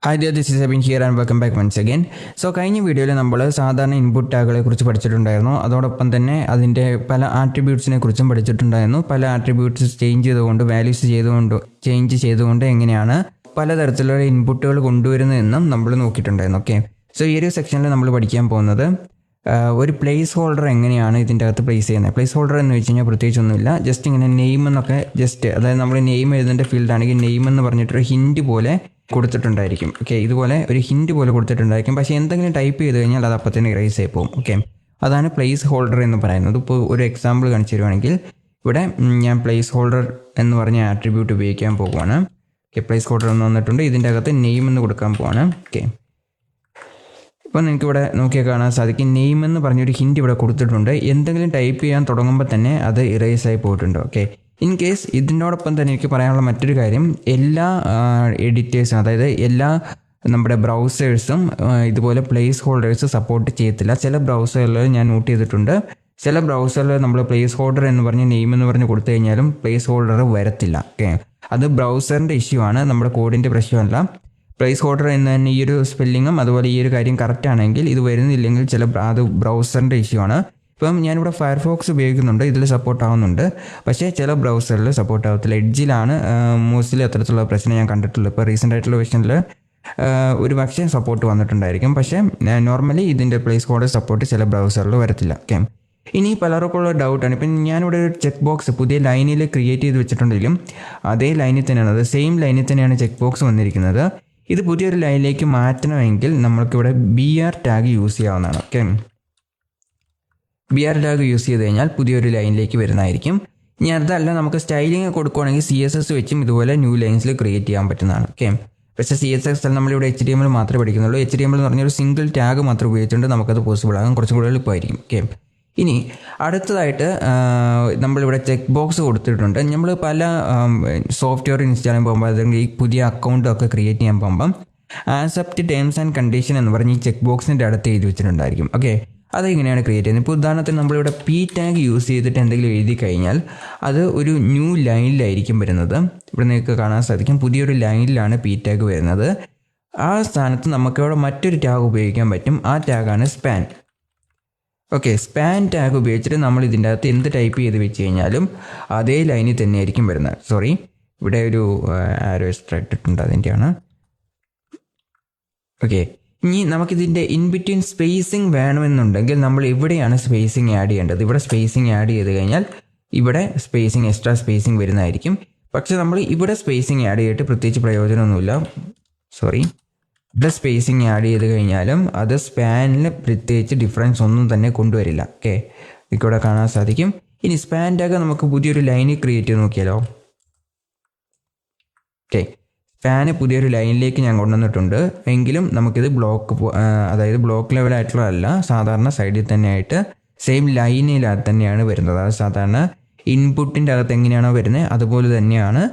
Hi there, this is Abin here and welcome back once again. കഴിഞ്ഞ വീഡിയോയിൽ നമ്മൾ സാധാരണ ഇൻപുട്ട് ടാഗുകളെ കുറിച്ച് പഠിച്ചിട്ടുണ്ടായിരുന്നു. അതോടൊപ്പം തന്നെ അതിൻ്റെ പല ആട്രിബ്യൂട്ട്സിനെ കുറിച്ചും പഠിച്ചിട്ടുണ്ടായിരുന്നു. പല ആട്രിബ്യൂട്ട്സ് ചേഞ്ച് ചെയ്തുകൊണ്ട് എങ്ങനെയാണ് പലതരത്തിലുള്ള ഇൻപുട്ടുകൾ കൊണ്ടുവരുന്നതെന്നും നമ്മൾ നോക്കിയിട്ടുണ്ടായിരുന്നു. ഓക്കെ, ഈ ഒരു സെക്ഷനിൽ നമ്മൾ പഠിക്കാൻ പോകുന്നത് ഒരു പ്ലേസ് ഹോൾഡർ എങ്ങനെയാണ് ഇതിൻ്റെ അകത്ത് പ്ലേസ് ചെയ്യുന്നത്. പ്ലേസ് ഹോൾഡർ എന്ന് വെച്ച് കഴിഞ്ഞാൽ പ്രത്യേകിച്ചൊന്നുമില്ല, ജസ്റ്റ് ഇങ്ങനെ നെയിം എന്നൊക്കെ അതായത് നമ്മൾ നെയിം എഴുതേണ്ട ഫീൽഡാണെങ്കിൽ നെയിം എന്ന് പറഞ്ഞിട്ടൊരു ഹിൻറ്റ് പോലെ കൊടുത്തിട്ടുണ്ടായിരിക്കും. ഓക്കെ, ഇതുപോലെ ഒരു ഹിൻറ്റ് പോലെ കൊടുത്തിട്ടുണ്ടായിരിക്കും. പക്ഷേ എന്തെങ്കിലും ടൈപ്പ് ചെയ്ത് കഴിഞ്ഞാൽ അത് അപ്പം തന്നെ ഇറേസ് ആയി പോകും. ഓക്കെ, അതാണ് പ്ലേസ് ഹോൾഡർ എന്ന് പറയുന്നത്. ഇപ്പോൾ ഒരു എക്സാമ്പിൾ കാണിച്ചു തരുവാണെങ്കിൽ ഇവിടെ ഞാൻ പ്ലേസ് ഹോൾഡർ എന്ന് പറഞ്ഞ ആട്രിബ്യൂട്ട് ഉപയോഗിക്കാൻ പോകുവാണ്. ഓക്കെ, പ്ലേസ് ഹോൾഡർ എന്ന് വന്നിട്ടുണ്ട്. ഇതിൻ്റെ അകത്ത് നെയിം എന്ന് കൊടുക്കാൻ പോവാണ്. ഓക്കെ, ഇപ്പോൾ നിങ്ങൾക്കിവിടെ നോക്കിയാൽ കാണാൻ സാധിക്കും നെയിം എന്ന് പറഞ്ഞൊരു ഹിൻറ്റ് ഇവിടെ കൊടുത്തിട്ടുണ്ട്. എന്തെങ്കിലും ടൈപ്പ് ചെയ്യാൻ തുടങ്ങുമ്പോൾ തന്നെ അത് ഇറേസ് ആയി പോയിട്ടുണ്ട്. ഓക്കെ, ഇൻ കേസ് ഇതിനോടൊപ്പം തന്നെ എനിക്ക് പറയാനുള്ള മറ്റൊരു കാര്യം, എല്ലാ എഡിറ്റേഴ്സും അതായത് എല്ലാ നമ്മുടെ ബ്രൗസേഴ്സും ഇതുപോലെ പ്ലേസ് ഹോൾഡേഴ്സ് സപ്പോർട്ട് ചെയ്യത്തില്ല. ചില ബ്രൗസറുകളിൽ ഞാൻ നോട്ട് ചെയ്തിട്ടുണ്ട്, ചില ബ്രൗസറിൽ നമ്മൾ പ്ലേസ് ഹോൾഡർ എന്ന് പറഞ്ഞ് നെയിം എന്ന് പറഞ്ഞ് കൊടുത്തു കഴിഞ്ഞാലും പ്ലേസ് ഹോൾഡർ വരത്തില്ല. ഓക്കെ, അത് ബ്രൗസറിൻ്റെ ഇഷ്യൂ ആണ്, നമ്മുടെ കോഡിൻ്റെ പ്രശ്നമല്ല. പ്ലേസ് ഹോൾഡർ എന്ന് തന്നെ ഈ ഒരു സ്പെല്ലിങ്ങും അതുപോലെ ഈ ഒരു കാര്യം കറക്റ്റ് ആണെങ്കിൽ ഇത് വരുന്നില്ലെങ്കിൽ അത് ബ്രൗസറിൻ്റെ ഇഷ്യൂ ആണ്. ഇപ്പം ഞാനിവിടെ ഫയർഫോക്സ് ഉപയോഗിക്കുന്നുണ്ട്, ഇതിൽ സപ്പോർട്ട് ആവുന്നുണ്ട്. പക്ഷേ ചില ബ്രൗസറിൽ സപ്പോർട്ട് ആവത്തില്ല. എഡ്ജിലാണ് മോസ്റ്റ്ലി അത്തരത്തിലുള്ള പ്രശ്നം ഞാൻ കണ്ടിട്ടുള്ളത്. ഇപ്പോൾ റീസെൻ്റ് ആയിട്ടുള്ള വെർഷനിൽ ഒരു പക്ഷേ സപ്പോർട്ട് വന്നിട്ടുണ്ടായിരിക്കും. പക്ഷേ നോർമലി ഇതിൻ്റെ പ്ലേസ് ഹോൾഡർ സപ്പോർട്ട് ചില ബ്രൗസറിൽ വരത്തില്ല. ഓക്കെ, ഇനി പലർക്കുള്ള ഡൗട്ടാണ്. ഇപ്പം ഞാനിവിടെ ഒരു ചെക്ക് ബോക്സ് പുതിയ ലൈനിൽ ക്രിയേറ്റ് ചെയ്ത് വെച്ചിട്ടുണ്ടെങ്കിലും അതേ ലൈനിൽ തന്നെയാണ്, അത് സെയിം ലൈനിൽ തന്നെയാണ് ചെക്ക് ബോക്സ് വന്നിരിക്കുന്നത്. ഇത് പുതിയൊരു ലൈനിലേക്ക് മാറ്റണമെങ്കിൽ നമ്മൾക്കിവിടെ BR ടാഗ് യൂസ് ചെയ്യാവുന്നതാണ്. ഓക്കെ, BR ടാഗ് യൂസ് ചെയ്ത് കഴിഞ്ഞാൽ പുതിയൊരു ലൈനിലേക്ക് വരുന്നതായിരിക്കും. ഇനി അതല്ല നമുക്ക് സ്റ്റൈലിംഗ് കൊടുക്കുകയാണെങ്കിൽ CSS വെച്ചും ഇതുപോലെ ന്യൂ ലൈൻസിൽ ക്രിയേറ്റ് ചെയ്യാൻ പറ്റുന്നതാണ്. ഓക്കെ, പക്ഷേ CSS നമ്മളിവിടെ HTML മാത്രമേ പഠിക്കുന്നുള്ളൂ. HTML എന്ന് പറഞ്ഞൊരു സിംഗിൾ ടാഗ് മാത്രം ഉപയോഗിച്ചുകൊണ്ട് നമുക്കത് പോസിബിൾ ആകും, കുറച്ചും കൂടെ എളുപ്പമായിരിക്കും. ഓക്കെ, ഇനി അടുത്തതായിട്ട് നമ്മളിവിടെ ചെക്ക് ബോക്സ് കൊടുത്തിട്ടുണ്ട്. നമ്മൾ പല സോഫ്റ്റ്വെയർ ഇൻസ്റ്റാൾ ചെയ്യാൻ പോകുമ്പോൾ അല്ലെങ്കിൽ ഈ പുതിയ അക്കൗണ്ടൊക്കെ ക്രിയേറ്റ് ചെയ്യാൻ പോകുമ്പം ആക്സെപ്റ്റ് ടേംസ് ആൻഡ് കണ്ടീഷൻ എന്ന് പറഞ്ഞ് ഈ ചെക്ക് ബോക്സിൻ്റെ അടുത്ത് എഴുതി വെച്ചിട്ടുണ്ടായിരിക്കും. ഓക്കെ, അതെങ്ങനെയാണ് ക്രിയേറ്റ് ചെയ്യുന്നത്? ഇപ്പോൾ ഉദാഹരണത്തിന് നമ്മളിവിടെ P ടാഗ് യൂസ് ചെയ്തിട്ട് എന്തെങ്കിലും എഴുതി കഴിഞ്ഞാൽ അത് ഒരു ന്യൂ ലൈനിലായിരിക്കും വരുന്നത്. ഇവിടെ നിങ്ങൾക്ക് കാണാൻ സാധിക്കും പുതിയൊരു ലൈനിലാണ് P ടാഗ് വരുന്നത്. ആ സ്ഥാനത്ത് നമുക്കിവിടെ മറ്റൊരു ടാഗ് ഉപയോഗിക്കാൻ പറ്റും. ആ ടാഗാണ് സ്പാൻ. ഓക്കെ, സ്പാൻ ടാഗ് ഉപയോഗിച്ചിട്ട് നമ്മൾ ഇതിൻ്റെ അകത്ത് എന്ത് ടൈപ്പ് ചെയ്ത് വെച്ച് കഴിഞ്ഞാലും അതേ ലൈനിൽ തന്നെയായിരിക്കും വരുന്നത്. സോറി, ഇവിടെ ഒരു ആരോ എക്സ്ട്രാ ഇട്ടിട്ടുണ്ട്, അതിൻ്റെയാണ്. ഓക്കെ, ഇനി നമുക്കിതിൻ്റെ ഇൻബിറ്റ്വീൻ സ്പേസിങ് വേണമെന്നുണ്ടെങ്കിൽ നമ്മൾ ഇവിടെയാണ് സ്പേസിങ് ആഡ് ചെയ്യേണ്ടത്. ഇവിടെ സ്പേസിങ് ആഡ് ചെയ്ത് കഴിഞ്ഞാൽ ഇവിടെ എക്സ്ട്രാ സ്പേസിങ് വരുന്നതായിരിക്കും. പക്ഷെ നമ്മൾ ഇവിടെ സ്പേസിങ് ആഡ് ചെയ്തിട്ട് പ്രത്യേകിച്ച് പ്രയോജനമൊന്നുമില്ല. ഇവിടെ സ്പേസിങ് ആഡ് ചെയ്ത് കഴിഞ്ഞാലും അത് സ്പാനിൽ പ്രത്യേകിച്ച് ഡിഫറൻസ് ഒന്നും തന്നെ കൊണ്ടുവരില്ല. ഓക്കെ, ഇവിടെ കാണാൻ സാധിക്കും. ഇനി സ്പാൻ ടാഗ് നമുക്ക് പുതിയൊരു ലൈനിൽ ക്രിയേറ്റ് ചെയ്ത് നോക്കിയാലോ. ഓക്കെ, സ്പാന് പുതിയൊരു ലൈനിലേക്ക് ഞാൻ കൊണ്ടുവന്നിട്ടുണ്ട്. എങ്കിലും നമുക്കിത് അതായത് ബ്ലോക്ക് ലെവലായിട്ടുള്ളതല്ല, സാധാരണ സൈഡിൽ തന്നെയായിട്ട് സെയിം ലൈനിനകത്ത് തന്നെയാണ് വരുന്നത്. അത് സാധാരണ ഇൻപുട്ടിൻ്റെ അകത്ത് എങ്ങനെയാണോ വരുന്നത് അതുപോലെ തന്നെയാണ്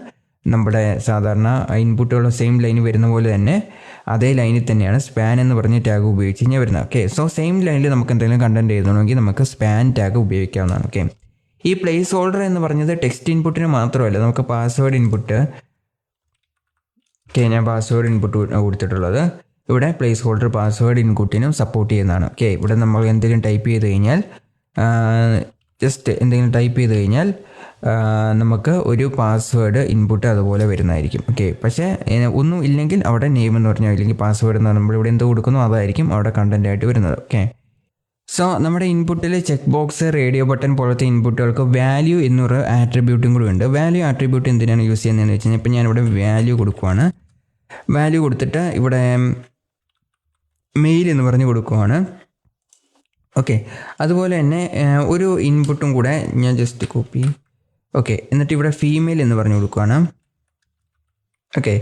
നമ്മുടെ സാധാരണ ഇൻപുട്ടുള്ള സെയിം ലൈൻ വരുന്ന പോലെ തന്നെ അതേ ലൈനിൽ തന്നെയാണ് സ്പാൻ എന്ന് പറഞ്ഞ ടാഗ് ഉപയോഗിച്ച് കഴിഞ്ഞാൽ വരുന്നത്. ഓക്കെ, സെയിം ലൈനിൽ നമുക്ക് എന്തെങ്കിലും കണ്ടന്റ് എഴുതണമെങ്കിൽ നമുക്ക് സ്പാൻ ടാഗ് ഉപയോഗിക്കാവുന്നതാണ്. ഓക്കെ, ഈ പ്ലേസ് ഹോൾഡർ എന്ന് പറഞ്ഞത് ടെക്സ്റ്റ് ഇൻപുട്ടിന് മാത്രമല്ല, നമുക്ക് പാസ്വേഡ് ഇൻപുട്ട്. ഓക്കെ, ഞാൻ പാസ്വേഡ് ഇൻപുട്ട് കൊടുത്തിട്ടുള്ളത് ഇവിടെ പ്ലേസ് ഹോൾഡർ പാസ്വേഡ് ഇൻപുട്ടിനും സപ്പോർട്ട് ചെയ്യുന്നതാണ്. ഓക്കെ, ഇവിടെ നമ്മൾ എന്തെങ്കിലും ടൈപ്പ് ചെയ്ത് കഴിഞ്ഞാൽ നമുക്ക് ഒരു പാസ്വേഡ് ഇൻപുട്ട് അതുപോലെ വരുന്നതായിരിക്കും. ഓക്കെ, പക്ഷേ ഒന്നും ഇല്ലെങ്കിൽ അവിടെ നെയിം എന്ന് പറഞ്ഞാൽ ഇല്ലെങ്കിൽ പാസ്വേഡ് എന്ന് പറയുമ്പോൾ ഇവിടെ എന്ത് കൊടുക്കുന്നു അതായിരിക്കും അവിടെ കണ്ടന്റ് ആയിട്ട് വരുന്നത്. ഓക്കെ, നമ്മുടെ ഇൻപുട്ടിൽ ചെക്ക് ബോക്സ്, റേഡിയോ ബട്ടൺ പോലത്തെ ഇൻപുട്ടുകൾക്ക് വാല്യൂ എന്നൊരു ആട്രിബ്യൂട്ടും കൂടി ഉണ്ട്. വാല്യൂ ആട്രിബ്യൂട്ട് എന്തിനാണ് യൂസ് ചെയ്യുന്നതെന്ന് വെച്ച് കഴിഞ്ഞാൽ ഇപ്പം ഞാനിവിടെ വാല്യൂ കൊടുക്കുവാണ്. വാല്യൂ കൊടുത്തിട്ട് ഇവിടെ മെയിൽ എന്ന് പറഞ്ഞ് കൊടുക്കുവാണ്. ഓക്കെ, അതുപോലെ തന്നെ ഒരു ഇൻപുട്ടും കൂടെ ഞാൻ ജസ്റ്റ് കോപ്പി. ഓക്കെ, എന്നിട്ട് ഇവിടെ ഫീമെയിൽ എന്ന് പറഞ്ഞു കൊടുക്കുകയാണ്. ഓക്കെ,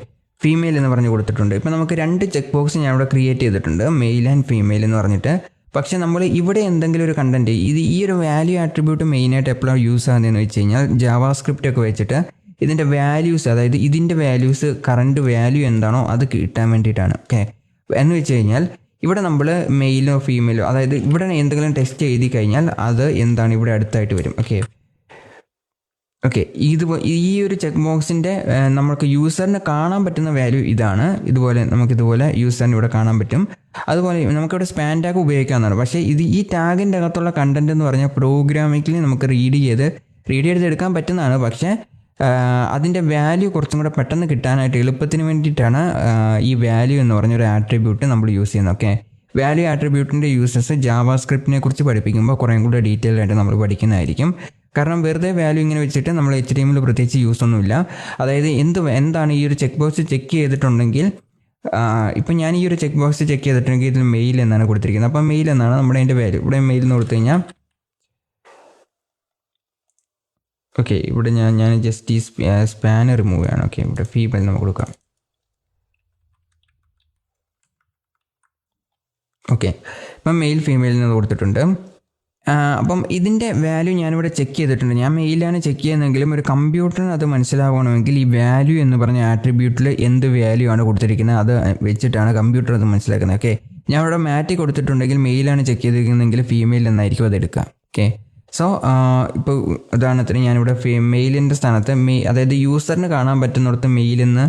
ഫീമെയിൽ എന്ന് പറഞ്ഞ് കൊടുത്തിട്ടുണ്ട്. ഇപ്പം നമുക്ക് 2 ചെക്ക് ബോക്സ് ഞാൻ ഇവിടെ ക്രിയേറ്റ് ചെയ്തിട്ടുണ്ട്, മെയിൽ ആൻഡ് ഫീമെയിൽ എന്ന് പറഞ്ഞിട്ട്. പക്ഷേ നമ്മൾ ഇവിടെ എന്തെങ്കിലും ഒരു കണ്ടന്റ് ഈ ഒരു വാല്യൂ ആട്രിബ്യൂട്ട് മെയിനായിട്ട് എപ്പോഴാണ് യൂസ് ആകുന്നതെന്ന് വെച്ച് കഴിഞ്ഞാൽ ജാവാസ്ക്രിപ്റ്റ് ഒക്കെ വെച്ചിട്ട് ഇതിൻ്റെ വാല്യൂസ്, അതായത് ഇതിൻ്റെ വാല്യൂസ് കറണ്ട് വാല്യൂ എന്താണോ അത് കിട്ടാൻ വേണ്ടിയിട്ടാണ്. ഓക്കെ, എന്ന് വെച്ച് കഴിഞ്ഞാൽ ഇവിടെ നമ്മൾ മെയിലോ ഫീമെയിലോ, അതായത് ഇവിടെ എന്തെങ്കിലും ടെക്സ്റ്റ് എഴുതി കഴിഞ്ഞാൽ അത് എന്താണ് ഇവിടെ അടുത്തായിട്ട് വരും. ഓക്കെ, ഈ ഒരു ചെക്ക് ബോക്സിൻ്റെ നമുക്ക് യൂസറിന് കാണാൻ പറ്റുന്ന വാല്യൂ ഇതാണ്. നമുക്കിതുപോലെ യൂസറിന് ഇവിടെ കാണാൻ പറ്റും. അതുപോലെ നമുക്കിവിടെ സ്പാൻ ടാഗ് ഉപയോഗിക്കാവുന്നതാണ്. പക്ഷേ ഈ ടാഗിൻ്റെ അകത്തുള്ള കണ്ടന്റ് എന്ന് പറഞ്ഞാൽ പ്രോഗ്രാമിക്കലി നമുക്ക് റീഡ് ചെയ്തെടുക്കാൻ പറ്റുന്നതാണ്. പക്ഷേ അതിൻ്റെ വാല്യൂ കുറച്ചും കൂടെ പെട്ടെന്ന് കിട്ടാനായിട്ട് എളുപ്പത്തിന് വേണ്ടിയിട്ടാണ് ഈ വാല്യൂ എന്ന് പറഞ്ഞൊരു ആട്രിബ്യൂട്ട് നമ്മൾ യൂസ് ചെയ്യുന്നത്. ഓക്കെ, വാല്യൂ ആട്രിബ്യൂട്ടിൻ്റെ യൂസസ് ജാവാസ്ക്രിപ്റ്റിനെ കുറിച്ച് പഠിപ്പിക്കുമ്പോൾ കുറേ കൂടെ ഡീറ്റെയിൽ ആയിട്ട് നമ്മൾ പഠിക്കുന്നതായിരിക്കും. കാരണം വെറുതെ വാല്യൂ ഇങ്ങനെ വെച്ചിട്ട് നമ്മൾ HTML പ്രത്യേകിച്ച് യൂസ് ഒന്നുമില്ല. അതായത് എന്താണ് ഈ ഒരു ചെക്ക് ബോക്സ് ചെക്ക് ചെയ്തിട്ടുണ്ടെങ്കിൽ, ഇപ്പം ഞാൻ ഈ ഒരു ചെക്ക് ബോക്സ് ചെക്ക് ചെയ്തിട്ടുണ്ടെങ്കിൽ ഇതിൽ മെയിൽ എന്നാണ് കൊടുത്തിരിക്കുന്നത്. അപ്പം മെയിൽ എന്നാണ് നമ്മുടെ അതിൻ്റെ വാല്യൂ. ഇവിടെ മെയിൽ എന്ന് കൊടുത്തു കഴിഞ്ഞാൽ ഓക്കെ, ഇവിടെ ഞാൻ ജസ്റ്റ് ഈ സ്പാൻ റിമൂവ് ചെയ്യണം. ഓക്കെ, ഇവിടെ ഫീമെയിൽ നമുക്ക് കൊടുക്കാം. ഓക്കെ, ഇപ്പം മെയിൽ ഫീമെയിൽ എന്ന് കൊടുത്തിട്ടുണ്ട്. അപ്പം ഇതിൻ്റെ വാല്യൂ ഞാനിവിടെ ചെക്ക് ചെയ്തിട്ടുണ്ട്. ഞാൻ മെയിലാണ് ചെക്ക് ചെയ്യുന്നതെങ്കിലും ഒരു കമ്പ്യൂട്ടറിന് അത് മനസ്സിലാവണമെങ്കിൽ ഈ വാല്യൂ എന്ന് പറഞ്ഞ ആട്രിബ്യൂട്ടിൽ എന്ത് വാല്യൂ ആണ് കൊടുത്തിരിക്കുന്നത് അത് വെച്ചിട്ടാണ് കമ്പ്യൂട്ടർ അത് മനസ്സിലാക്കുന്നത്. ഓക്കെ, ഞാൻ ഇവിടെ മാറ്റി കൊടുത്തിട്ടുണ്ടെങ്കിൽ മെയിലാണ് ചെക്ക് ചെയ്തിരിക്കുന്നതെങ്കിൽ ഫീമെയിൽ എന്നായിരിക്കും അത് എടുക്കുക. ഓക്കെ, സോ ഇപ്പോൾ ഉദാഹരണത്തിന് ഞാനിവിടെ മെയിലിൻ്റെ സ്ഥാനത്ത് അതായത് യൂസറിന് കാണാൻ പറ്റുന്നിടത്ത് മെയിൽ എന്ന്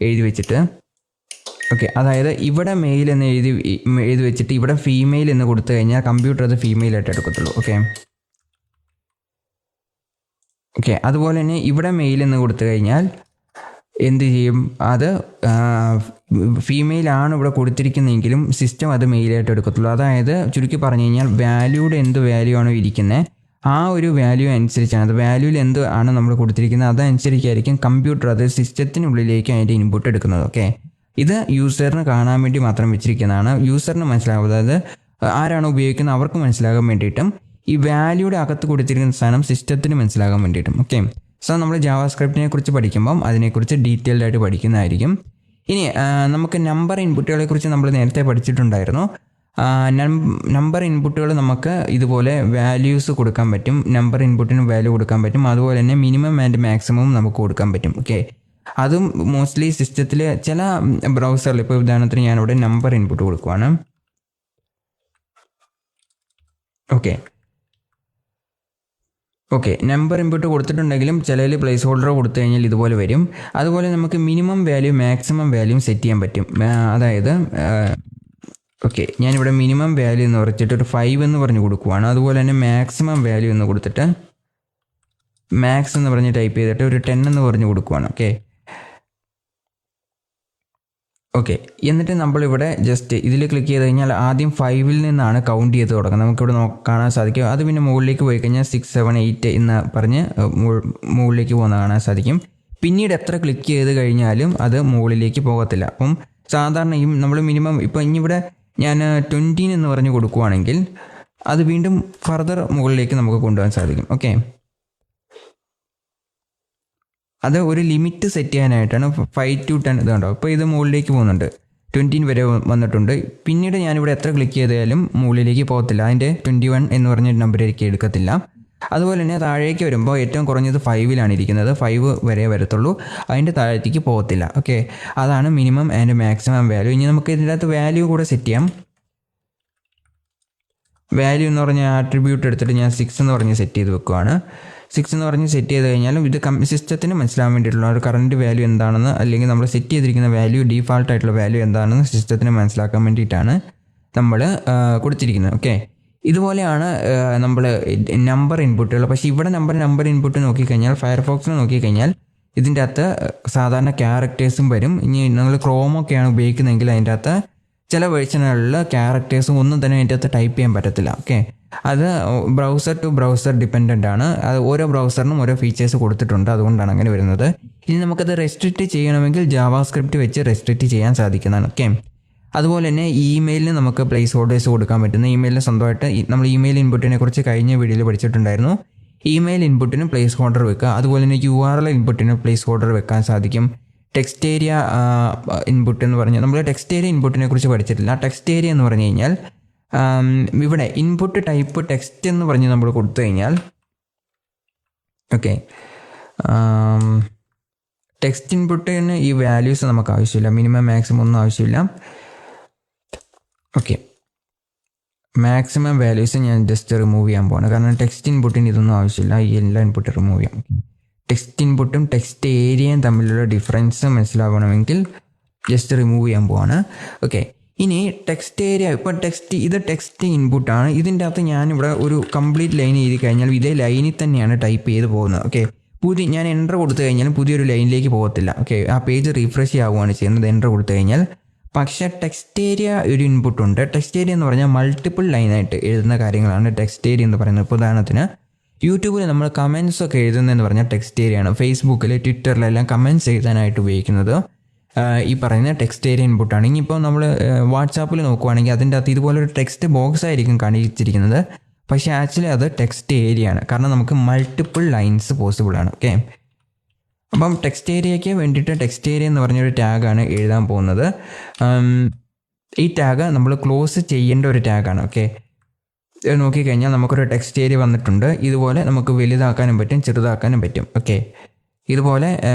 എഴുതി വെച്ചിട്ട്, ഓക്കെ, അതായത് ഇവിടെ മെയിൽ എന്ന് എഴുതി വെച്ചിട്ട് ഇവിടെ ഫീമെയിൽ എന്ന് കൊടുത്തു കഴിഞ്ഞാൽ കമ്പ്യൂട്ടർ അത് ഫീമെയിൽ ആയിട്ട് എടുക്കത്തുള്ളൂ. ഓക്കെ, അതുപോലെ തന്നെ ഇവിടെ മെയിൽ എന്ന് കൊടുത്തു കഴിഞ്ഞാൽ എന്ത് ചെയ്യും, അത് ഫീമെയിലാണ് ഇവിടെ കൊടുത്തിരിക്കുന്നതെങ്കിലും സിസ്റ്റം അത് മെയിലായിട്ട് എടുക്കത്തുള്ളൂ. അതായത് ചുരുക്കി പറഞ്ഞു കഴിഞ്ഞാൽ വാല്യൂയുടെ എന്ത് വാല്യൂ ആണോ ഇരിക്കുന്നത് ആ ഒരു വാല്യൂ അനുസരിച്ചാണ്, അത് വാല്യൂവിൽ എന്ത് ആണ് നമ്മൾ കൊടുത്തിരിക്കുന്നത് അതനുസരിച്ചായിരിക്കും കമ്പ്യൂട്ടർ അത് സിസ്റ്റത്തിനുള്ളിലേക്ക് അതിൻ്റെ ഇൻപുട്ട് എടുക്കുന്നത്. ഓക്കെ, ഇത് യൂസറിന് കാണാൻ വേണ്ടി മാത്രം വെച്ചിരിക്കുന്നതാണ്. യൂസറിന് മനസ്സിലാവും, അതായത് ആരാണ് ഉപയോഗിക്കുന്നത് അവർക്ക് മനസ്സിലാകാൻ വേണ്ടിയിട്ടും ഈ വാല്യൂയുടെ അകത്ത് കൊടുത്തിരിക്കുന്ന സാധനം സിസ്റ്റത്തിന് മനസ്സിലാകാൻ വേണ്ടിയിട്ടും. ഓക്കെ, സോ നമ്മൾ ജാവാസ്ക്രിപ്റ്റിനെ കുറിച്ച് പഠിക്കുമ്പം അതിനെക്കുറിച്ച് ഡീറ്റെയിൽഡ് ആയിട്ട് പഠിക്കുന്നതായിരിക്കും. ഇനി നമുക്ക് നമ്പർ ഇൻപുട്ടുകളെ കുറിച്ച് നമ്മൾ നേരത്തെ പഠിച്ചിട്ടുണ്ടായിരുന്നു. നമ്പർ ഇൻപുട്ടുകൾ നമുക്ക് ഇതുപോലെ വാല്യൂസ് കൊടുക്കാൻ പറ്റും. നമ്പർ ഇൻപുട്ടിന് വാല്യൂ കൊടുക്കാൻ പറ്റും. അതുപോലെ തന്നെ മിനിമം ആൻഡ് മാക്സിമം നമുക്ക് കൊടുക്കാൻ പറ്റും. ഓക്കെ, അതും മോസ്റ്റ്ലി സിസ്റ്റത്തിൽ ചില ബ്രൗസറിൽ, ഇപ്പോൾ ഉദാഹരണത്തിന് ഞാനിവിടെ നമ്പർ ഇൻപുട്ട് കൊടുക്കുവാണ്. ഓക്കെ, നമ്പർ ഇൻപുട്ട് കൊടുത്തിട്ടുണ്ടെങ്കിലും ചിലതിൽ പ്ലേസ് ഹോൾഡർ കൊടുത്തു കഴിഞ്ഞാൽ ഇതുപോലെ വരും. അതുപോലെ നമുക്ക് മിനിമം വാല്യൂ മാക്സിമം വാല്യൂം സെറ്റ് ചെയ്യാൻ പറ്റും. അതായത് ഓക്കെ, ഞാനിവിടെ മിനിമം വാല്യൂ എന്ന് പറഞ്ഞിട്ട് ഒരു 5 എന്ന് പറഞ്ഞ് കൊടുക്കുവാണ്. അതുപോലെ തന്നെ മാക്സിമം വാല്യൂ എന്ന് കൊടുത്തിട്ട് മാക്സ് എന്ന് പറഞ്ഞ് ടൈപ്പ് ചെയ്തിട്ട് ഒരു 10 എന്ന് പറഞ്ഞ് കൊടുക്കുവാണ്. ഓക്കെ, എന്നിട്ട് നമ്മളിവിടെ ജസ്റ്റ് ഇതിൽ ക്ലിക്ക് ചെയ്ത് കഴിഞ്ഞാൽ ആദ്യം 5-ൽ നിന്നാണ് കൗണ്ട് ചെയ്ത് തുടങ്ങുന്നത്. നമുക്കിവിടെ കാണാൻ സാധിക്കും. അത് പിന്നെ മുകളിലേക്ക് പോയി കഴിഞ്ഞാൽ 6, 7, 8 എന്ന് പറഞ്ഞ് മുകളിലേക്ക് പോകുന്ന കാണാൻ സാധിക്കും. പിന്നീട് എത്ര ക്ലിക്ക് ചെയ്ത് കഴിഞ്ഞാലും അത് മുകളിലേക്ക് പോകത്തില്ല. അപ്പം സാധാരണ നമ്മൾ മിനിമം ഇപ്പോൾ ഇനിയിവിടെ ഞാൻ 20 എന്ന് പറഞ്ഞ് കൊടുക്കുവാണെങ്കിൽ അത് വീണ്ടും ഫർദർ മുകളിലേക്ക് നമുക്ക് കൊണ്ടുപോകാൻ സാധിക്കും. ഓക്കെ, അത് ഒരു ലിമിറ്റ് സെറ്റ് ചെയ്യാനായിട്ടാണ് 5 to 10 ഇതുണ്ടോ. ഇപ്പോൾ ഇത് മുകളിലേക്ക് പോകുന്നുണ്ട്, 20 വരെ വന്നിട്ടുണ്ട്. പിന്നീട് ഞാനിവിടെ എത്ര ക്ലിക്ക് ചെയ്താലും മുകളിലേക്ക് പോകത്തില്ല. അതിൻ്റെ 21 എന്ന് പറഞ്ഞ നമ്പറിലേക്ക് എടുക്കത്തില്ല. അതുപോലെ തന്നെ താഴേക്ക് വരുമ്പോൾ ഏറ്റവും കുറഞ്ഞത് 5-ലാണ് ഇരിക്കുന്നത്. 5 വരെ വരത്തുള്ളൂ, അതിൻ്റെ താഴത്തേക്ക് പോകത്തില്ല. ഓക്കെ, അതാണ് മിനിമം ആൻഡ് മാക്സിമം വാല്യൂ. ഇനി നമുക്ക് ഇതിൻ്റെ അകത്ത് വാല്യൂ കൂടെ സെറ്റ് ചെയ്യാം. വാല്യൂ എന്ന് പറഞ്ഞ ആട്രിബ്യൂട്ട് എടുത്തിട്ട് ഞാൻ 6 എന്ന് പറഞ്ഞ് സെറ്റ് ചെയ്ത് വെക്കുവാണ്. 6 എന്ന് പറഞ്ഞ് സെറ്റ് ചെയ്ത് കഴിഞ്ഞാലും ഇത് സിസ്റ്റത്തിന് മനസ്സിലാകാൻ വേണ്ടിയിട്ടുള്ള ഒരു കറൻറ്റ് വാല്യൂ എന്താണെന്ന്, അല്ലെങ്കിൽ നമ്മൾ സെറ്റ് ചെയ്തിരിക്കുന്ന വാല്യൂ ഡീഫാൾട്ട് ആയിട്ടുള്ള വാല്യൂ എന്താണെന്ന് സിസ്റ്റത്തിന് മനസ്സിലാക്കാൻ വേണ്ടിയിട്ടാണ് നമ്മൾ കൊടുത്തിരിക്കുന്നത്. ഓക്കെ, ഇതുപോലെയാണ് നമ്മൾ നമ്പർ ഇൻപുട്ടുകൾ. പക്ഷേ ഇവിടെ നമ്പർ ഇൻപുട്ട് നോക്കിക്കഴിഞ്ഞാൽ ഫയർഫോക്സിൽ നോക്കിക്കഴിഞ്ഞാൽ ഇതിൻ്റെ അകത്ത് സാധാരണ ക്യാരക്ടേഴ്സും വരും. ഇനി നിങ്ങൾ ക്രോമൊക്കെയാണ് ഉപയോഗിക്കുന്നതെങ്കിൽ അതിൻ്റെ അകത്ത് ചില വേർഷനുകളിൽ ക്യാരക്ടേഴ്സും ഒന്നും തന്നെ അതിൻ്റെ അകത്ത് ടൈപ്പ് ചെയ്യാൻ പറ്റത്തില്ല. ഓക്കെ, അത് ബ്രൗസർ ടു ബ്രൗസർ ഡിപ്പെൻഡൻ്റ് ആണ്. അത് ഓരോ ബ്രൗസറിനും ഓരോ ഫീച്ചേഴ്സ് കൊടുത്തിട്ടുണ്ട്, അതുകൊണ്ടാണ് അങ്ങനെ വരുന്നത്. ഇനി നമുക്കത് റെസ്ട്രിക്റ്റ് ചെയ്യണമെങ്കിൽ ജാവാസ്ക്രിപ്റ്റ് വെച്ച് റെസ്ട്രിക്റ്റ് ചെയ്യാൻ സാധിക്കുന്നതാണ്. ഓക്കെ, അതുപോലെ തന്നെ ഇമെയിലിന് നമുക്ക് പ്ലേസ് ഹോൾഡേഴ്സ് കൊടുക്കാൻ പറ്റുന്ന ഇമെയിലിന് സ്വന്തമായിട്ട് നമ്മൾ ഇമെയിൽ ഇൻപുട്ടിനെ കുറിച്ച് കഴിഞ്ഞ വീഡിയോയിൽ പഠിച്ചിട്ടുണ്ടായിരുന്നു. ഇമെയിൽ ഇൻപുട്ടിന് പ്ലേസ് ഹോൾഡർ വെക്കുക. അതുപോലെ തന്നെ URL ഇൻപുട്ടിന് പ്ലേസ് ഹോൾഡർ വെക്കാൻ സാധിക്കും. ടെക്സ്റ്റ് ഏരിയ ഇൻപുട്ട് എന്ന് പറഞ്ഞാൽ നമ്മൾ ടെക്സ്റ്റ് ഏരിയ ഇൻപുട്ടിനെ കുറിച്ച് പഠിച്ചിട്ടില്ല. ടെക്സ്റ്റ് ഏരിയ എന്ന് പറഞ്ഞു കഴിഞ്ഞാൽ ഇവിടെ ഇൻപുട്ട് ടൈപ്പ് ടെക്സ്റ്റ് എന്ന് പറഞ്ഞ് നമ്മൾ കൊടുത്തു കഴിഞ്ഞാൽ ഓക്കെ, ടെക്സ്റ്റ് ഇൻപുട്ടിന് ഈ വാല്യൂസ് നമുക്ക് ആവശ്യമില്ല. മിനിമം മാക്സിമം ഒന്നും ആവശ്യമില്ല. ഓക്കെ, മാക്സിമം വാല്യൂസ് ഞാൻ ജസ്റ്റ് റിമൂവ് ചെയ്യാൻ പോവാണ്. കാരണം ടെക്സ്റ്റ് ഇൻപുട്ടിന് ഇതൊന്നും ആവശ്യമില്ല. ഈ എല്ലാ ഇൻപുട്ടും റിമൂവ് ചെയ്യാം. ടെക്സ്റ്റ് ഇൻപുട്ടും ടെക്സ്റ്റ് ഏരിയയും തമ്മിലുള്ള ഡിഫറൻസ് മനസ്സിലാവണമെങ്കിൽ ജസ്റ്റ് റിമൂവ് ചെയ്യാൻ പോവാണ്. ഓക്കെ, ഇനി ടെക്സ്റ്റ് ഏരിയ ഇപ്പോൾ ടെക്സ്റ്റ് ഇൻപുട്ടാണ്. ഇതിൻ്റെ അകത്ത് ഞാനിവിടെ ഒരു കംപ്ലീറ്റ് ലൈൻ എഴുതി കഴിഞ്ഞാൽ ഇതേ ലൈനിൽ തന്നെയാണ് ടൈപ്പ് ചെയ്ത് പോകുന്നത്. ഓക്കെ, ഞാൻ എൻ്റർ കൊടുത്തു കഴിഞ്ഞാലും പുതിയൊരു ലൈനിലേക്ക് പോകത്തില്ല. ഓക്കെ, ആ പേജ് റീഫ്രഷ് ആവുകയാണ് ചെയ്യുന്നത് എൻ്റർ കൊടുത്തു കഴിഞ്ഞാൽ. പക്ഷേ ടെക്സ്റ്റ് ഏരിയ ഒരു ഇൻപുട്ടുണ്ട്. ടെക്സ്റ്റ് ഏരിയ എന്ന് പറഞ്ഞാൽ മൾട്ടിപ്പിൾ ലൈനായിട്ട് എഴുതുന്ന കാര്യങ്ങളാണ് ടെക്സ്റ്റ് ഏരിയ എന്ന് പറയുന്നത്. ഉദാഹരണത്തിന് യൂട്യൂബിൽ നമ്മൾ കമൻസ് ഒക്കെ എഴുതുന്നതെന്ന് പറഞ്ഞാൽ ടെക്സ്റ്റ് ഏരിയയാണ്. ഫേസ്ബുക്കിൽ, ട്വിറ്ററിലെല്ലാം കമൻസ് എഴുതാനായിട്ട് ഉപയോഗിക്കുന്നത് ഈ പറയുന്ന ടെക്സ്റ്റ് ഏരിയ ഇൻപുട്ടാണ്. ഇനിയിപ്പോൾ നമ്മൾ വാട്സാപ്പിൽ നോക്കുവാണെങ്കിൽ അതിൻ്റെ അകത്ത് ഇതുപോലൊരു ടെക്സ്റ്റ് ബോക്സ് ആയിരിക്കും കാണിച്ചിരിക്കുന്നത്. പക്ഷേ ആക്ച്വലി അത് ടെക്സ്റ്റ് ഏരിയ ആണ്. കാരണം നമുക്ക് മൾട്ടിപ്പിൾ ലൈൻസ് പോസിബിൾ ആണ്. ഓക്കെ, അപ്പം ടെക്സ്റ്റ് ഏരിയയ്ക്ക് വേണ്ടിയിട്ട് ടെക്സ്റ്റ് ഏരിയ എന്ന് പറഞ്ഞൊരു ടാഗാണ് എഴുതാൻ പോകുന്നത്. ഈ ടാഗ് നമ്മൾ ക്ലോസ് ചെയ്യേണ്ട ഒരു ടാഗാണ്. ഓക്കെ, നോക്കിക്കഴിഞ്ഞാൽ നമുക്കൊരു ടെക്സ്റ്റ് ഏരിയ വന്നിട്ടുണ്ട്. ഇതുപോലെ നമുക്ക് വലുതാക്കാനും പറ്റും, ചെറുതാക്കാനും പറ്റും. ഓക്കെ, ഇതുപോലെ